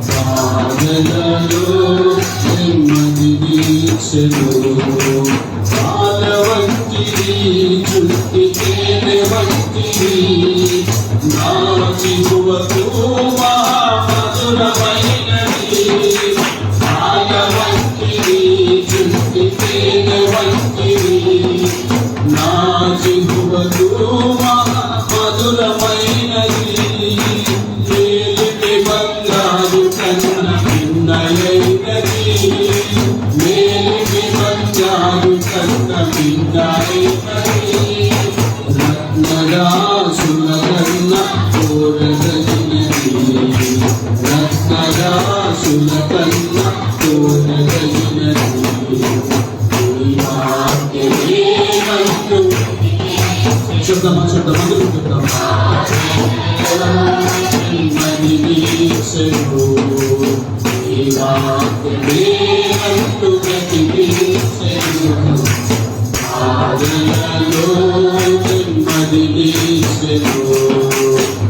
Speaker 1: సాధనలో నెమ్మదినిచ్చెను. పాల వంటిది, చుట్టి తేనె వంటిది, నా చిగువకు మధురమైనది. పాల వంటిది, చుట్టి తేనె వంటిది, నా చిగువకు
Speaker 2: మేలిమి బంగారు కన్న పిండాయితని రత్నరాసుల కన్న కోరగలిగినది రత్నరాసుల కన్న కోరగలిగినది శబ్దమా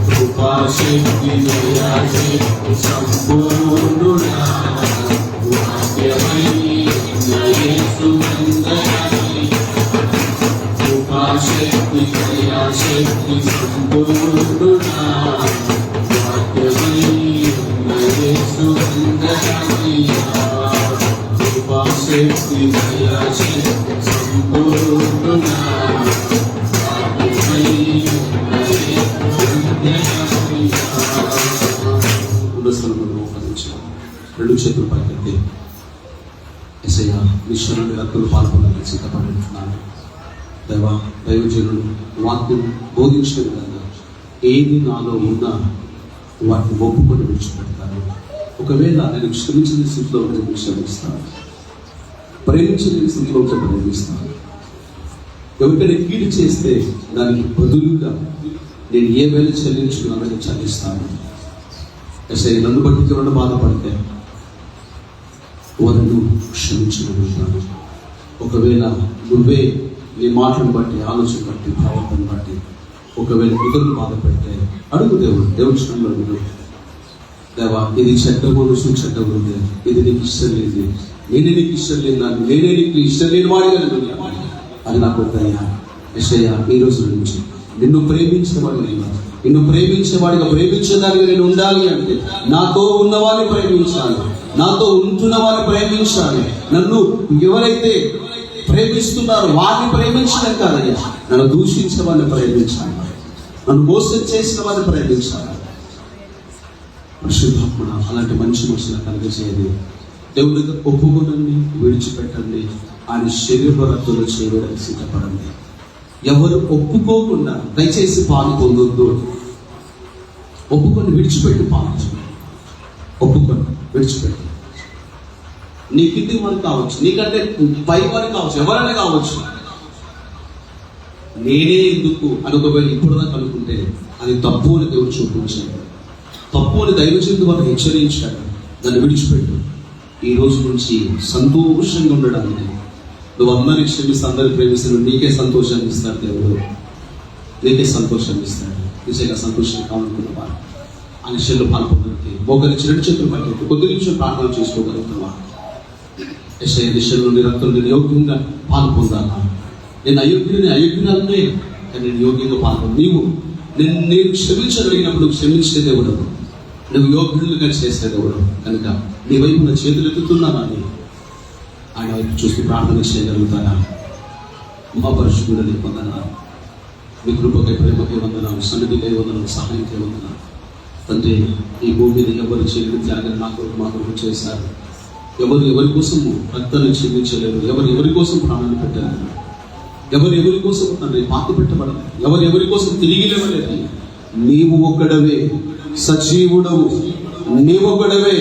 Speaker 2: కృపాశక్తి దయాశక్తి సంపూర్ణుడా వాక్యమై యేసు వందనాలి కృపాశక్తి దయాశక్తి సంపూర్ణుడా వాక్యమై యేసు వందనాలి కృపాశక్తి దయాశక్తి సంపూర్ణుడా వాక్యమై రెండు చేతులు పైకెత్తి యేసయ్యా మిషన్లు రక్తులు పాల్గొనడానికి సిద్ధపడుతున్నాను. దైవజనులు వాక్యం బోధించిన విధంగా ఏది నాలో ఉన్నా వాటిని ఒప్పుకొని విడిచిపెడతాను. ఒకవేళ నేను క్షమించిన స్థితిలో ఉంటే క్షమిస్తాను, ప్రేమించలేని స్థితిలో ఉంటే ప్రేమిస్తాను. ఎవరికైనా కీడు చేస్తే దానికి బదులుగా నేను ఏ వేళ చెల్లించుకున్నానని చెల్లిస్తాను. యేసయ్య నన్ను బట్టి ఎవరైనా బాధపడితే వారిని క్షమించగలుగుతాను. ఒకవేళ నువ్వే నీ మాటను బట్టి, ఆలోచన బట్టి, భావతను బట్టి ఒకవేళ ఇతరులు బాధ పెడితే అడుగు దేవుడి క్షణంలో విను. దేవా, ఇది చెడ్డగొలుసు చెడ్డగొంది, ఇది నీకు ఇష్టం లేదు, నేనే నీకు ఇష్టం లేదు, నేనే నీకు ఇష్టం లేని వాడిగా అది నాకు వద్దయ్యా. యేసయ్య ఈ రోజు నుంచి నిన్ను ప్రేమించేవాడిగా, నిన్ను ప్రేమించేవాడిగా, ప్రేమించేదానిగా నేను ఉండాలి అంటే నాతో ఉన్న వారిని ప్రేమించాలి, నాతో ఉంటున్న వారిని ప్రేమించాలి. నన్ను ఎవరైతే ప్రేమిస్తున్నారో వారిని ప్రేమించడం కాదయ్యా, నన్ను దూషించే వారిని ప్రేమించాలి, నన్ను మోసం చేసిన వారిని ప్రేమించాలి. పరిశుద్ధాత్మ అలాంటి మంచి మనసును కలిగజేయదు. దేవుడి దగ్గర ఒప్పుకోనండి, విడిచిపెట్టండి, ఆయన శరీర రక్తులు చేయడానికి సిద్ధపడండి. ఎవరు ఒప్పుకోకుండా దయచేసి పాలు పొందొద్దు. ఒప్పుకొని విడిచిపెట్టి పాలు ఒప్పుకొని విడిచిపెట్టి. నీ కింది వారు కావచ్చు, నీకంటే పై వారు కావచ్చు, ఎవరైనా కావచ్చు, నేనే ఎందుకు అనుకోవాలి ఇప్పుడు దాకా అనుకుంటే అది తప్పు అని దేవుడు చూపించాడు. తప్పు అని దైవజనుడు వారు హెచ్చరించాడు. దాన్ని విడిచిపెట్టు. ఈ రోజు నుంచి సంతోషంగా ఉండడానికి నువ్వు అందరినీ క్షమిస్తే, అందరిని ప్రేమిస్తే నీకే సంతోషాన్ని ఇస్తాడు దేవుడు, నీకే సంతోషాన్ని ఇస్తాడు. నిజంగా సంతోషం కావాలనుకున్నవా ఆ విషయంలో పాల్పొందడానికి ఒకరికి రెండు చేతులు పట్టి కొద్ది నిమిషం ప్రార్థన చేసుకోగలుగుతావా? యేసయ్య విషయంలో నీ రక్తం నేను యోగ్యంగా పాల్పొందాలా? నేను అయోగ్యురాలనే కానీ నేను యోగ్యంగా పాల్పొంది. నేను క్షమించగలిగినప్పుడు క్షమించే దేవుడు, నువ్వు యోగ్యులుగా చేసే దేవుడు కనుక నీ వైపు నా చేతులు ఎత్తుతున్నాను అని ఆయన వైపు చూసి ప్రార్థన చేయగలుగుతారా? మహాపరిశుద్ధుడని వందనాలు, మీ కృపకై ప్రేమకై వందనాలు, సన్నిధికై వందనాలు, సహాయంకై వందనాలు. తండ్రి, ఈ భూమి మీద ఎవరు చేయని త్యాగం మాకు చేశారు. ఎవరి కోసము రక్తాన్ని చెల్లించలేరు, ఎవరి కోసం ప్రాణాన్ని పెట్టలేరు, ఎవరి కోసం తండ్రి పాతి పెట్టబడలేదు, ఎవరి కోసం తిరిగి లేవలేదు. నీవు ఒక్కడవే సజీవుడవు, నీవొక్కడవే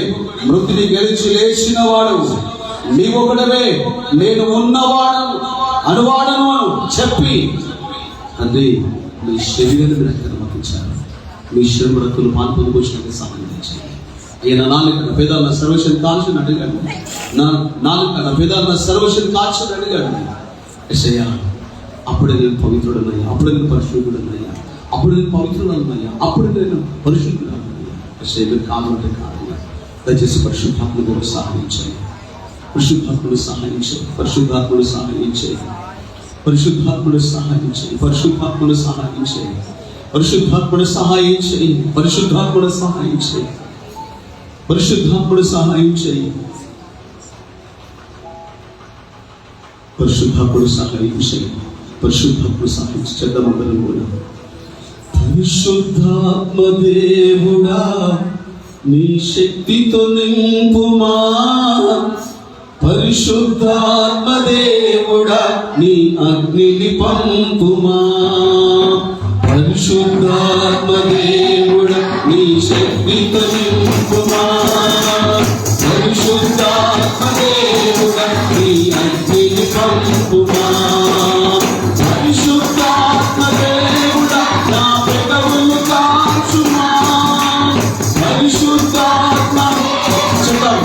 Speaker 2: మృతిని గెలిచి లేచిన వాడవు, నీవొక్కడవే నేను ఉన్నవాడను అనువాడను చెప్పి తండ్రి మీ శరీరాన్ని రక్తాన్ని పంపించారు. మీ శరీర రక్తులు పాల్పొందుకొచ్చినట్టు సహాయం చేయండి. అయినా నాలుగు పేదాల సర్వశక్తి కాల్చని అడిగాడు, నాలుగు పేదాల సర్వశక్తి కాల్చని అడిగాడు. యేసయ్య, అప్పుడే నేను పవిత్రుడనయ్యా, అప్పుడే నేను పరిశుద్ధుడనయ్యా, అప్పుడు నేను పవిత్రుడనయ్యా, అప్పుడు నేను పరిశుద్ధుడనయ్యా. యేసయ్య, కావాలంటే కాదయ్యా. దయచేసి పరిశుద్ధాత్మకు సహాయం చేయండి, పరిశుద్ధాత్ముడు సహాయం చేయండి, పరిశుద్ధాత్ముడు సహాయం చేయండి, పరిశుద్ధాత్ముడు సహాయం చేయండి, పరిశుద్ధాత్ముడు సహాయం చేయండి, పరిశుద్ధాత్ముడు సహాయం చేయండి, పరిశుద్ధాత్ముడు సహాయం చేయండి, పరిశుద్ధాత్ముడు సహాయం చేయండి, పరిశుద్ధాత్ముడు సహాయం చేయండి, పరిశుద్ధాత్ముడు సహాయం చేద్దామందరం కూడా. పరిశుద్ధాత్మ దేవుడా నీ శక్తితో నింపుమా పరిశుద్ధాత్మ దేవుడా నీ అగ్నిని పంపుమా, పరిశుద్ధాత్మ దేవుడా నీ శక్తితో నింపుమా, పరిశుద్ధాత్మ దేవుడా నీ అగ్నిని పంపుమా, పరిశుద్ధాత్మ దేవుడా నా పెదవులు కాచుమా, పరిశుద్ధాత్మ చెప్తాం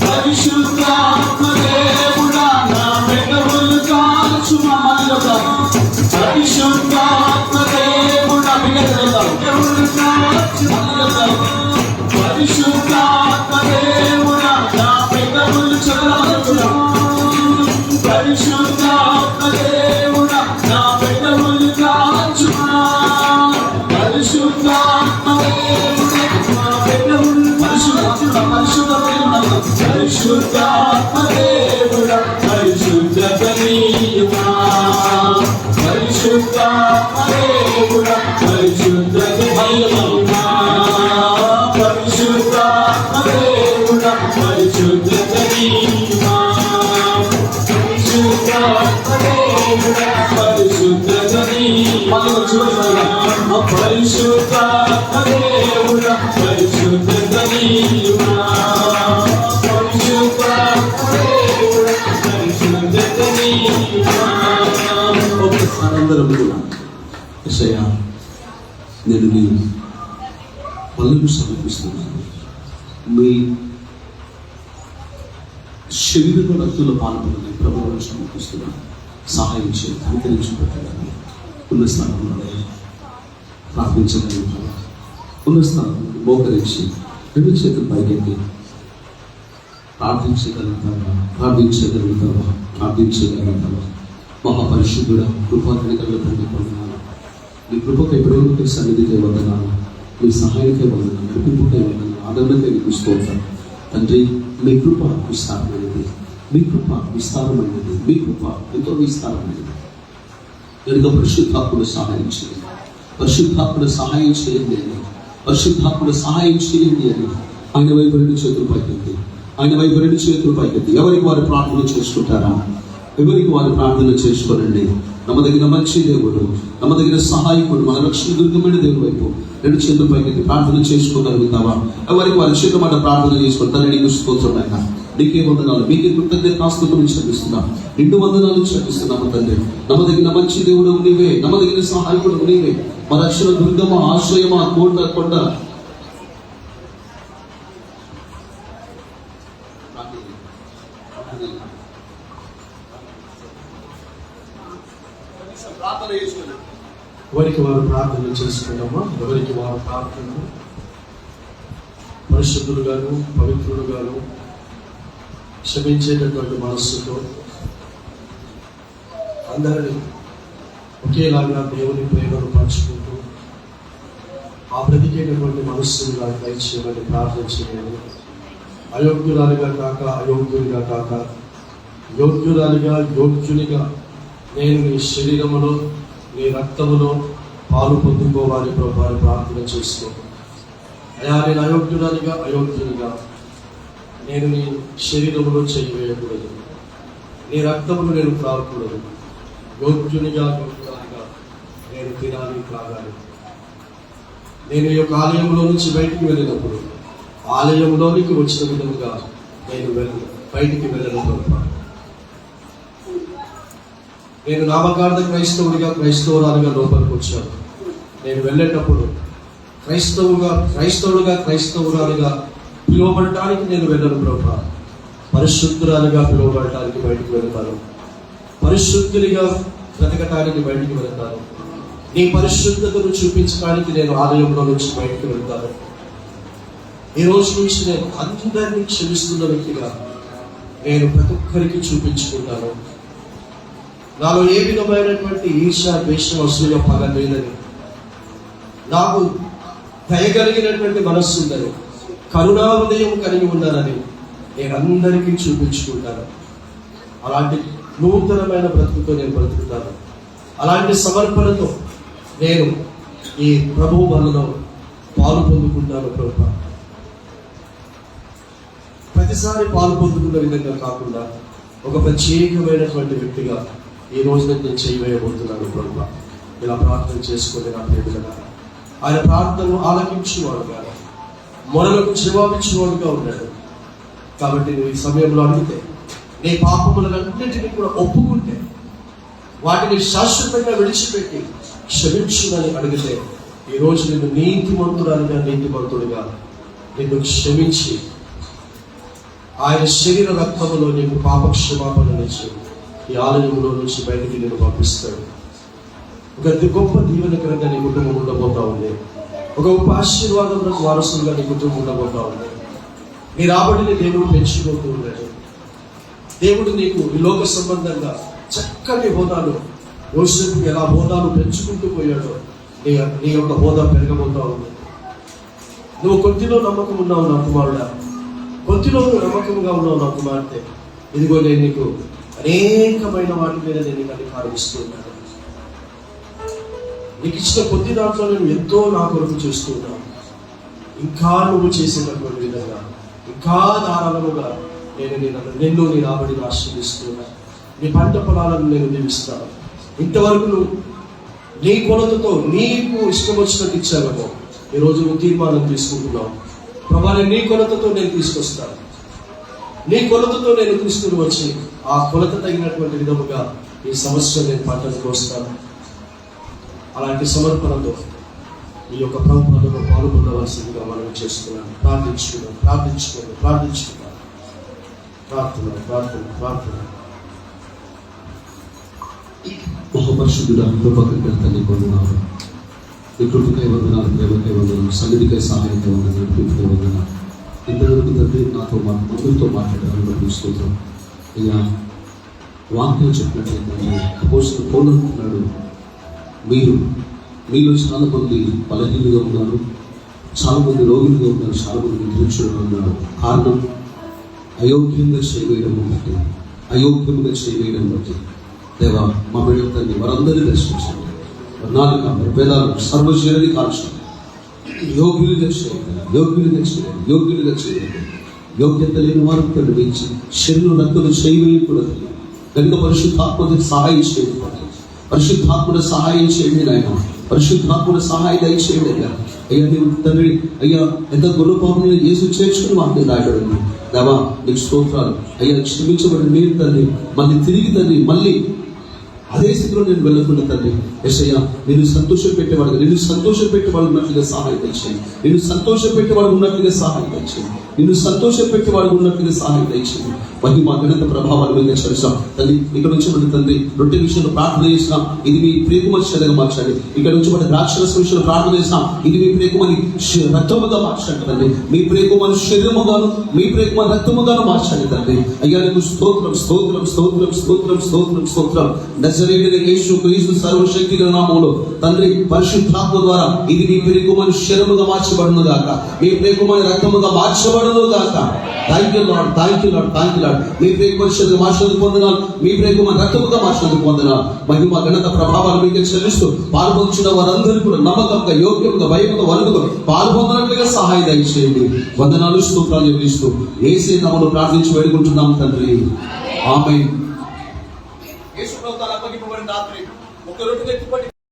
Speaker 2: పరిశుద్ధాత్మ దేవుడా నా పెదవులు కాచుమా, పరిశుద్ధాత్మ దేవుడా పరిశుద్ధాత్మ దేవుడా నా పెదవులు చదవచ్చునా, పరిశుద్ధాత్మ దేవుడా నా పెదవులు కాచుమా, పరిశుద్ధాత్మ దేవుడా నా పెదవులు పరిశుద్ధాత్మ దేవుడా పరిశుద్ధత నీయుమా, పరిశుద్ధాత్మ దేవుడా పరిశుద్ధత నీయుమా, పరిశుద్ధాత్మ దేవుడా పరిశుద్ధత నీయుమా, పరిశుద్ధాత్మ దేవుడా పరిశుద్ధత నీయుమా, పరిశుద్ధాత్మ దేవుడా పరిశుద్ధత నీయుమా, అందరం కూడా యేసయ్యా నేను నీ పనులకు సమర్పిస్తున్నాను, మీ శరీర రక్తుల పాల్గొని ప్రభువులను సమర్పిస్తున్నాను, సహాయం చేయాలి, అనుకరించుకోవడానికి ఉన్న స్థానంలో ప్రార్థించగలుగుతాను, ఉన్న స్థానంలో మోకరించి రెండు చేతులు పైకెత్తి ప్రార్థించగలుగుతావా మహాపరిశుద్ధుడా, కృపాకరికల తండ్రి పొందనాలు, నీ కృపకై ప్రేమకై సన్నిధికై వందనాలు, మీ సహాయకై వందనాలు, నడిపింపుకై వందనాలు, ఆదరణకై నీకు స్తోత్రం తండ్రి. మీ కృప విస్తారమైనది, మీ కృప విస్తారమైనది, మీ కృప ఎంతో విస్తారమైనది. కనుక పరిశుద్ధాత్ముడు సహాయం చేయండి, పరిశుద్ధాత్ముడు సహాయం చేయండి అని, పరిశుద్ధాత్ముడు సహాయం చేయండి అని ఆయన వైపు రెండు చేతులు పైకెత్తి, ఆయన వైపు రెండు చేతులు పైకెత్తి ఎవరికి వారు ప్రార్థన చేసుకుంటారా, ఎవరికి వారు ప్రార్థన చేసుకోనండి. నమ్మదగిన మంచి దేవుడు, నమ్మదగిన సహాయకుడు, మన రక్షణ దుర్గమైన దేవుడి వైపు రెండు చేతుల పైకి ప్రార్థన చేసుకోగలుగుతావా? ఎవరికి వారి చేతుల ప్రార్థన చేసుకుంటారని నీకు స్తోత్రం ఆయన, నీకే వందనాలు, మీకే కృతజ్ఞతాస్తుతులు చెల్లిస్తున్నాం, నిండు వందనాలు చెల్లిస్తున్నాము తండ్రి. నమ్మదగిన మంచి దేవుడు నీవే, నమ్మదగిన సహాయకుడు నీవే, మా రక్షణ దుర్గమ ఆశ్రయమా కొండ ఎవరికి వారు ప్రార్థన చేసుకుంటామా? ఎవరికి వారు ప్రార్థన పరిశుద్ధులుగాను పవిత్రులుగాను క్షమించేటటువంటి మనస్సుతో అందరినీ ఒకేలాగా దేవుని ప్రేమను పంచుకుంటూ ఆ బ్రతికేటటువంటి మనస్సుగా దయచేయమని ప్రార్థన చేయాలి. అయోగ్యురాలిగా కాక అయోగ్యునిగా కాక యోగ్యురాలిగా యోగ్యునిగా నేను నీ శరీరములో నీ రక్తములో పాలు పొందుకోవాలి ప్రభావి ప్రార్థన చేసుకో. అయా నేను అయోగ్యురాలిగా అయోగ్యునిగా నేను నీ శరీరములో చేయవేయకూడదు, నీ రక్తమును నేను త్రాగకూడదు, యోగ్యునిగా యోగ్యురాలిగా నేను తినాలి త్రాగాలి. నేను ఈ యొక్క ఆలయంలో నుంచి బయటికి వెళ్ళినప్పుడు ఆలయంలోనికి వచ్చిన విధముగా నేను బయటికి వెళ్ళను ప్రభావ. నేను నామకార్థ క్రైస్తవుడిగా క్రైస్తవురాలుగా లోపలికి వచ్చాను. నేను వెళ్ళేటప్పుడు క్రైస్తవురాలుగా పిలువబడటానికి నేను వెళ్ళను ప్రభా, పరిశుద్ధురాలుగా పిలువబడటానికి బయటికి వెళ్తాను, పరిశుద్ధునిగా బ్రతకటానికి బయటికి వెళ్తాను, నీ పరిశుద్ధతను చూపించడానికి నేను ఆలయంలో నుంచి బయటికి వెళ్తాను. ఈ రోజు నుంచి నేను అందరినీ క్షమిస్తున్న వ్యక్తిగా నేను ప్రతి ఒక్కరికి చూపించుకుంటాను. నాలో ఏ విధమైనటువంటి ఈర్ష్య ద్వేషం అసూయ పగ లేదని, నాకు దయగలిగినటువంటి మనస్సు ఉందని, కరుణా హృదయం కలిగి ఉన్నానని నేను అందరికీ చూపించుకుంటాను. అలాంటి నూతనమైన బ్రతుకుతో నేను బ్రతుకుతాను. అలాంటి సమర్పణతో నేను ఈ ప్రభువు వలలో పాలు పొందుకుంటాను ప్రభు.
Speaker 3: ప్రతిసారి పాలు పొందుకున్న విధంగా కాకుండా ఒక ప్రత్యేకమైనటువంటి వ్యక్తిగా ఈ రోజున నేను చేయవేయబోతున్నాను ప్రభువా. ఇలా ప్రార్థన చేసుకొని నా ప్రేమగా ఆయన ప్రార్థనలు ఆలకించేవాడుగా, మొరలకు జవాబిచ్చేవాడుగా ఉన్నాడు. కాబట్టి నువ్వు ఈ సమయంలో అడిగితే, నీ పాపములన్నింటినీ కూడా ఒప్పుకుంటే, వాటిని శాశ్వతంగా విడిచిపెట్టి క్షమించుమని అడిగితే, ఈరోజు నిన్ను నీతిమంతురాలిగా నీతిమంతుడిగా నిన్ను క్షమించి ఆయన శరీర రక్తములో నీకు పాప క్షమాపణ నుంచి ఈ ఆలయంలో నుంచి బయటికి నేను పంపిస్తాడు. ఒక గొప్ప దీవెనకరంగా నీ కుటుంబం ఉండబోతా ఉంది. ఒక గొప్ప ఆశీర్వాదములకు వారసులుగా నీ కుటుంబం ఉండబోతా ఉంది. నీ రాబడిని దేవుడు పెంచుకుంటూ ఉన్నాడు. దేవుడు నీకు ఈ లోక సంబంధంగా చక్కటి హోదాలు, యోసేపు ఎలా హోదాలు పెంచుకుంటూ పోయాడో నీ యొక్క హోదా పెరగబోతా ఉంది. నువ్వు కొద్దిలో నమ్మకం ఉన్నావు నా కుమారుడా, కొద్దిలో నువ్వు నమ్మకంగా ఉన్నావు నా కుమార్తె. ఇదిగో నేను నీకు అనేకమైన వాటి మీద నేను నీకు అధికారం ఇస్తున్నాను. నీకు ఇచ్చిన కొద్ది దాంట్లో నేను ఎంతో నా కొరకు చేస్తున్నాను. ఇంకా నువ్వు చేసినటువంటి విధంగా ఇంకా ధారాళముగా నిన్ను నీ రాబడిని ఆశీర్వదిస్తున్నాను. నీ పంట పొలాలను నేను దీవిస్తాను. ఇంతవరకు నువ్వు నీ కొలతతో నీకు ఇష్టం వచ్చినట్టు ఇచ్చావేమో, ఈరోజు నువ్వు తీర్మానం తీసుకుంటున్నావు. ప్రభా, నీ కొలతతో నేను తీసుకొస్తాను, నీ కొలతతో నేను తీసుకుని వచ్చి ఆ కొలత తగినటువంటి విధముగా ఈ సంవత్సరం నేను పంటను కోస్తాను. అలాంటి సమర్పణతో ఈ యొక్క ప్రభుత్వంలో పాల్గొనవలసిందిగా మనం చేస్తున్నాను. ప్రార్థించుకున్నాను. ప్రార్థన.
Speaker 1: మహాపరిశుద్ధుడా, కృపకై తండ్రి పొందినారు. ఈ కృపకై వందనాలు, ప్రేమకై వందనాలు, సన్నిధికై సహాయకై వందనాలు, కృపకై వందనాలు. ఇంతవరకు తండ్రి నాతో ముందుతో మాట్లాడాలని స్తోత్రం. ఇక వాక్యం చెప్పినట్లయితే అపోస్తలుడు పౌలు అంటున్నాడు, మీలో చాలా మంది బలహీనులుగా ఉన్నారు, చాలా మంది రోగులుగా ఉన్నారు, చాలా మంది నిద్రించులుగా ఉన్నారు. కారణం అయోగ్యంగా చేయవేయడం బట్టి దేవా, మా బిడ్డలని వారందరినీ దర్శించండి. నాలుక వేదాలు సర్వశరీరాన్ని కాల్చండి. యోగ్యులుగా చేయండి. యోగ్యత లేని వారు కలిగించి శరీరం రక్తులు చేయవేయకూడదు. కనుక పరిశుద్ధాత్మకు సహాయం చేయండి. పరిశుద్ధాత్మను సహాయం చేయండి నాయన. పరిశుద్ధాత్మను సహాయం దయచేయండి అయ్యా. అయ్యా నీవు తండ్రి, అయ్యా ఎంత గొప్ప యేసు చేర్చుకుని వాటిని రాయబడింది. దేవా నీకు స్తోత్రాలు. అయ్యా క్షమించబడి నేను తండ్రి మళ్ళీ తిరిగి తండ్రి మళ్ళీ అదే స్థితిలో నేను వెళ్ళకుండా తండ్రి యేసయ్యా నేను సంతోషపెట్టేవాడు ఉన్నట్లుగా సహాయం దయచేయండి. నేను సంతోషపెట్టేవాడు ఉన్నట్లుగా సహాయం దయచేయండి. మహిమ ఘనత ప్రభావాలు మీద చర్చాం తండ్రి. ఇక్కడ నుంచి మన తండ్రి రొట్టె విషయంలో ప్రార్థన చేసినాం, ఇది మీ ప్రియకుమారి శరీరంగా మార్చండి. ఇక్కడ నుంచి మన ద్రాక్షరస విషయంలో ప్రార్థన చేసినాం, ఇది మీ ప్రియకుమారి రక్తముగా మార్చండి తండ్రి. మీ ప్రియకుమారి శరీరముగాను మీ ప్రియకుమారి రక్తముగాను మార్చండి తండ్రి. అయ్యా నీకు స్తోత్రం. నజరేయుడైన యేసు సర్వశక్తి గల నామములో తండ్రి పరిశుద్ధాత్మ ద్వారా ఇది మీ ప్రియకుమారి శరీరముగా మార్చబడును గాక, మీ ప్రియకుమారి రక్తముగా మార్చబడును గాక. Thank you Lord. మీ ప్రియకుమారి శరీరం మార్చడానికి పొందనాలు, మీ ప్రియకుమారి రక్తముగా మార్చడానికి పొందనాలు. మహిమ ఘనత ప్రభావాలు మీకు చెల్లిస్తూ పాల్పొందిన వారందరూ కూడా నమ్మకంగా, యోగ్యంగా, భయముగా, వణుకుగా పాల్పొందనట్లుగా సహాయం దయచేయండి. వందనాలు, స్తోత్రాలు చెల్లిస్తూ యేసే నామములో ప్రార్థించి వేడుకుంటున్నాం తండ్రి. ఆమేన్.
Speaker 4: యేసు ప్రభువు తన అప్పగింపబడిన రాత్రి ఒక రొట్టె ఎత్తుపట్టి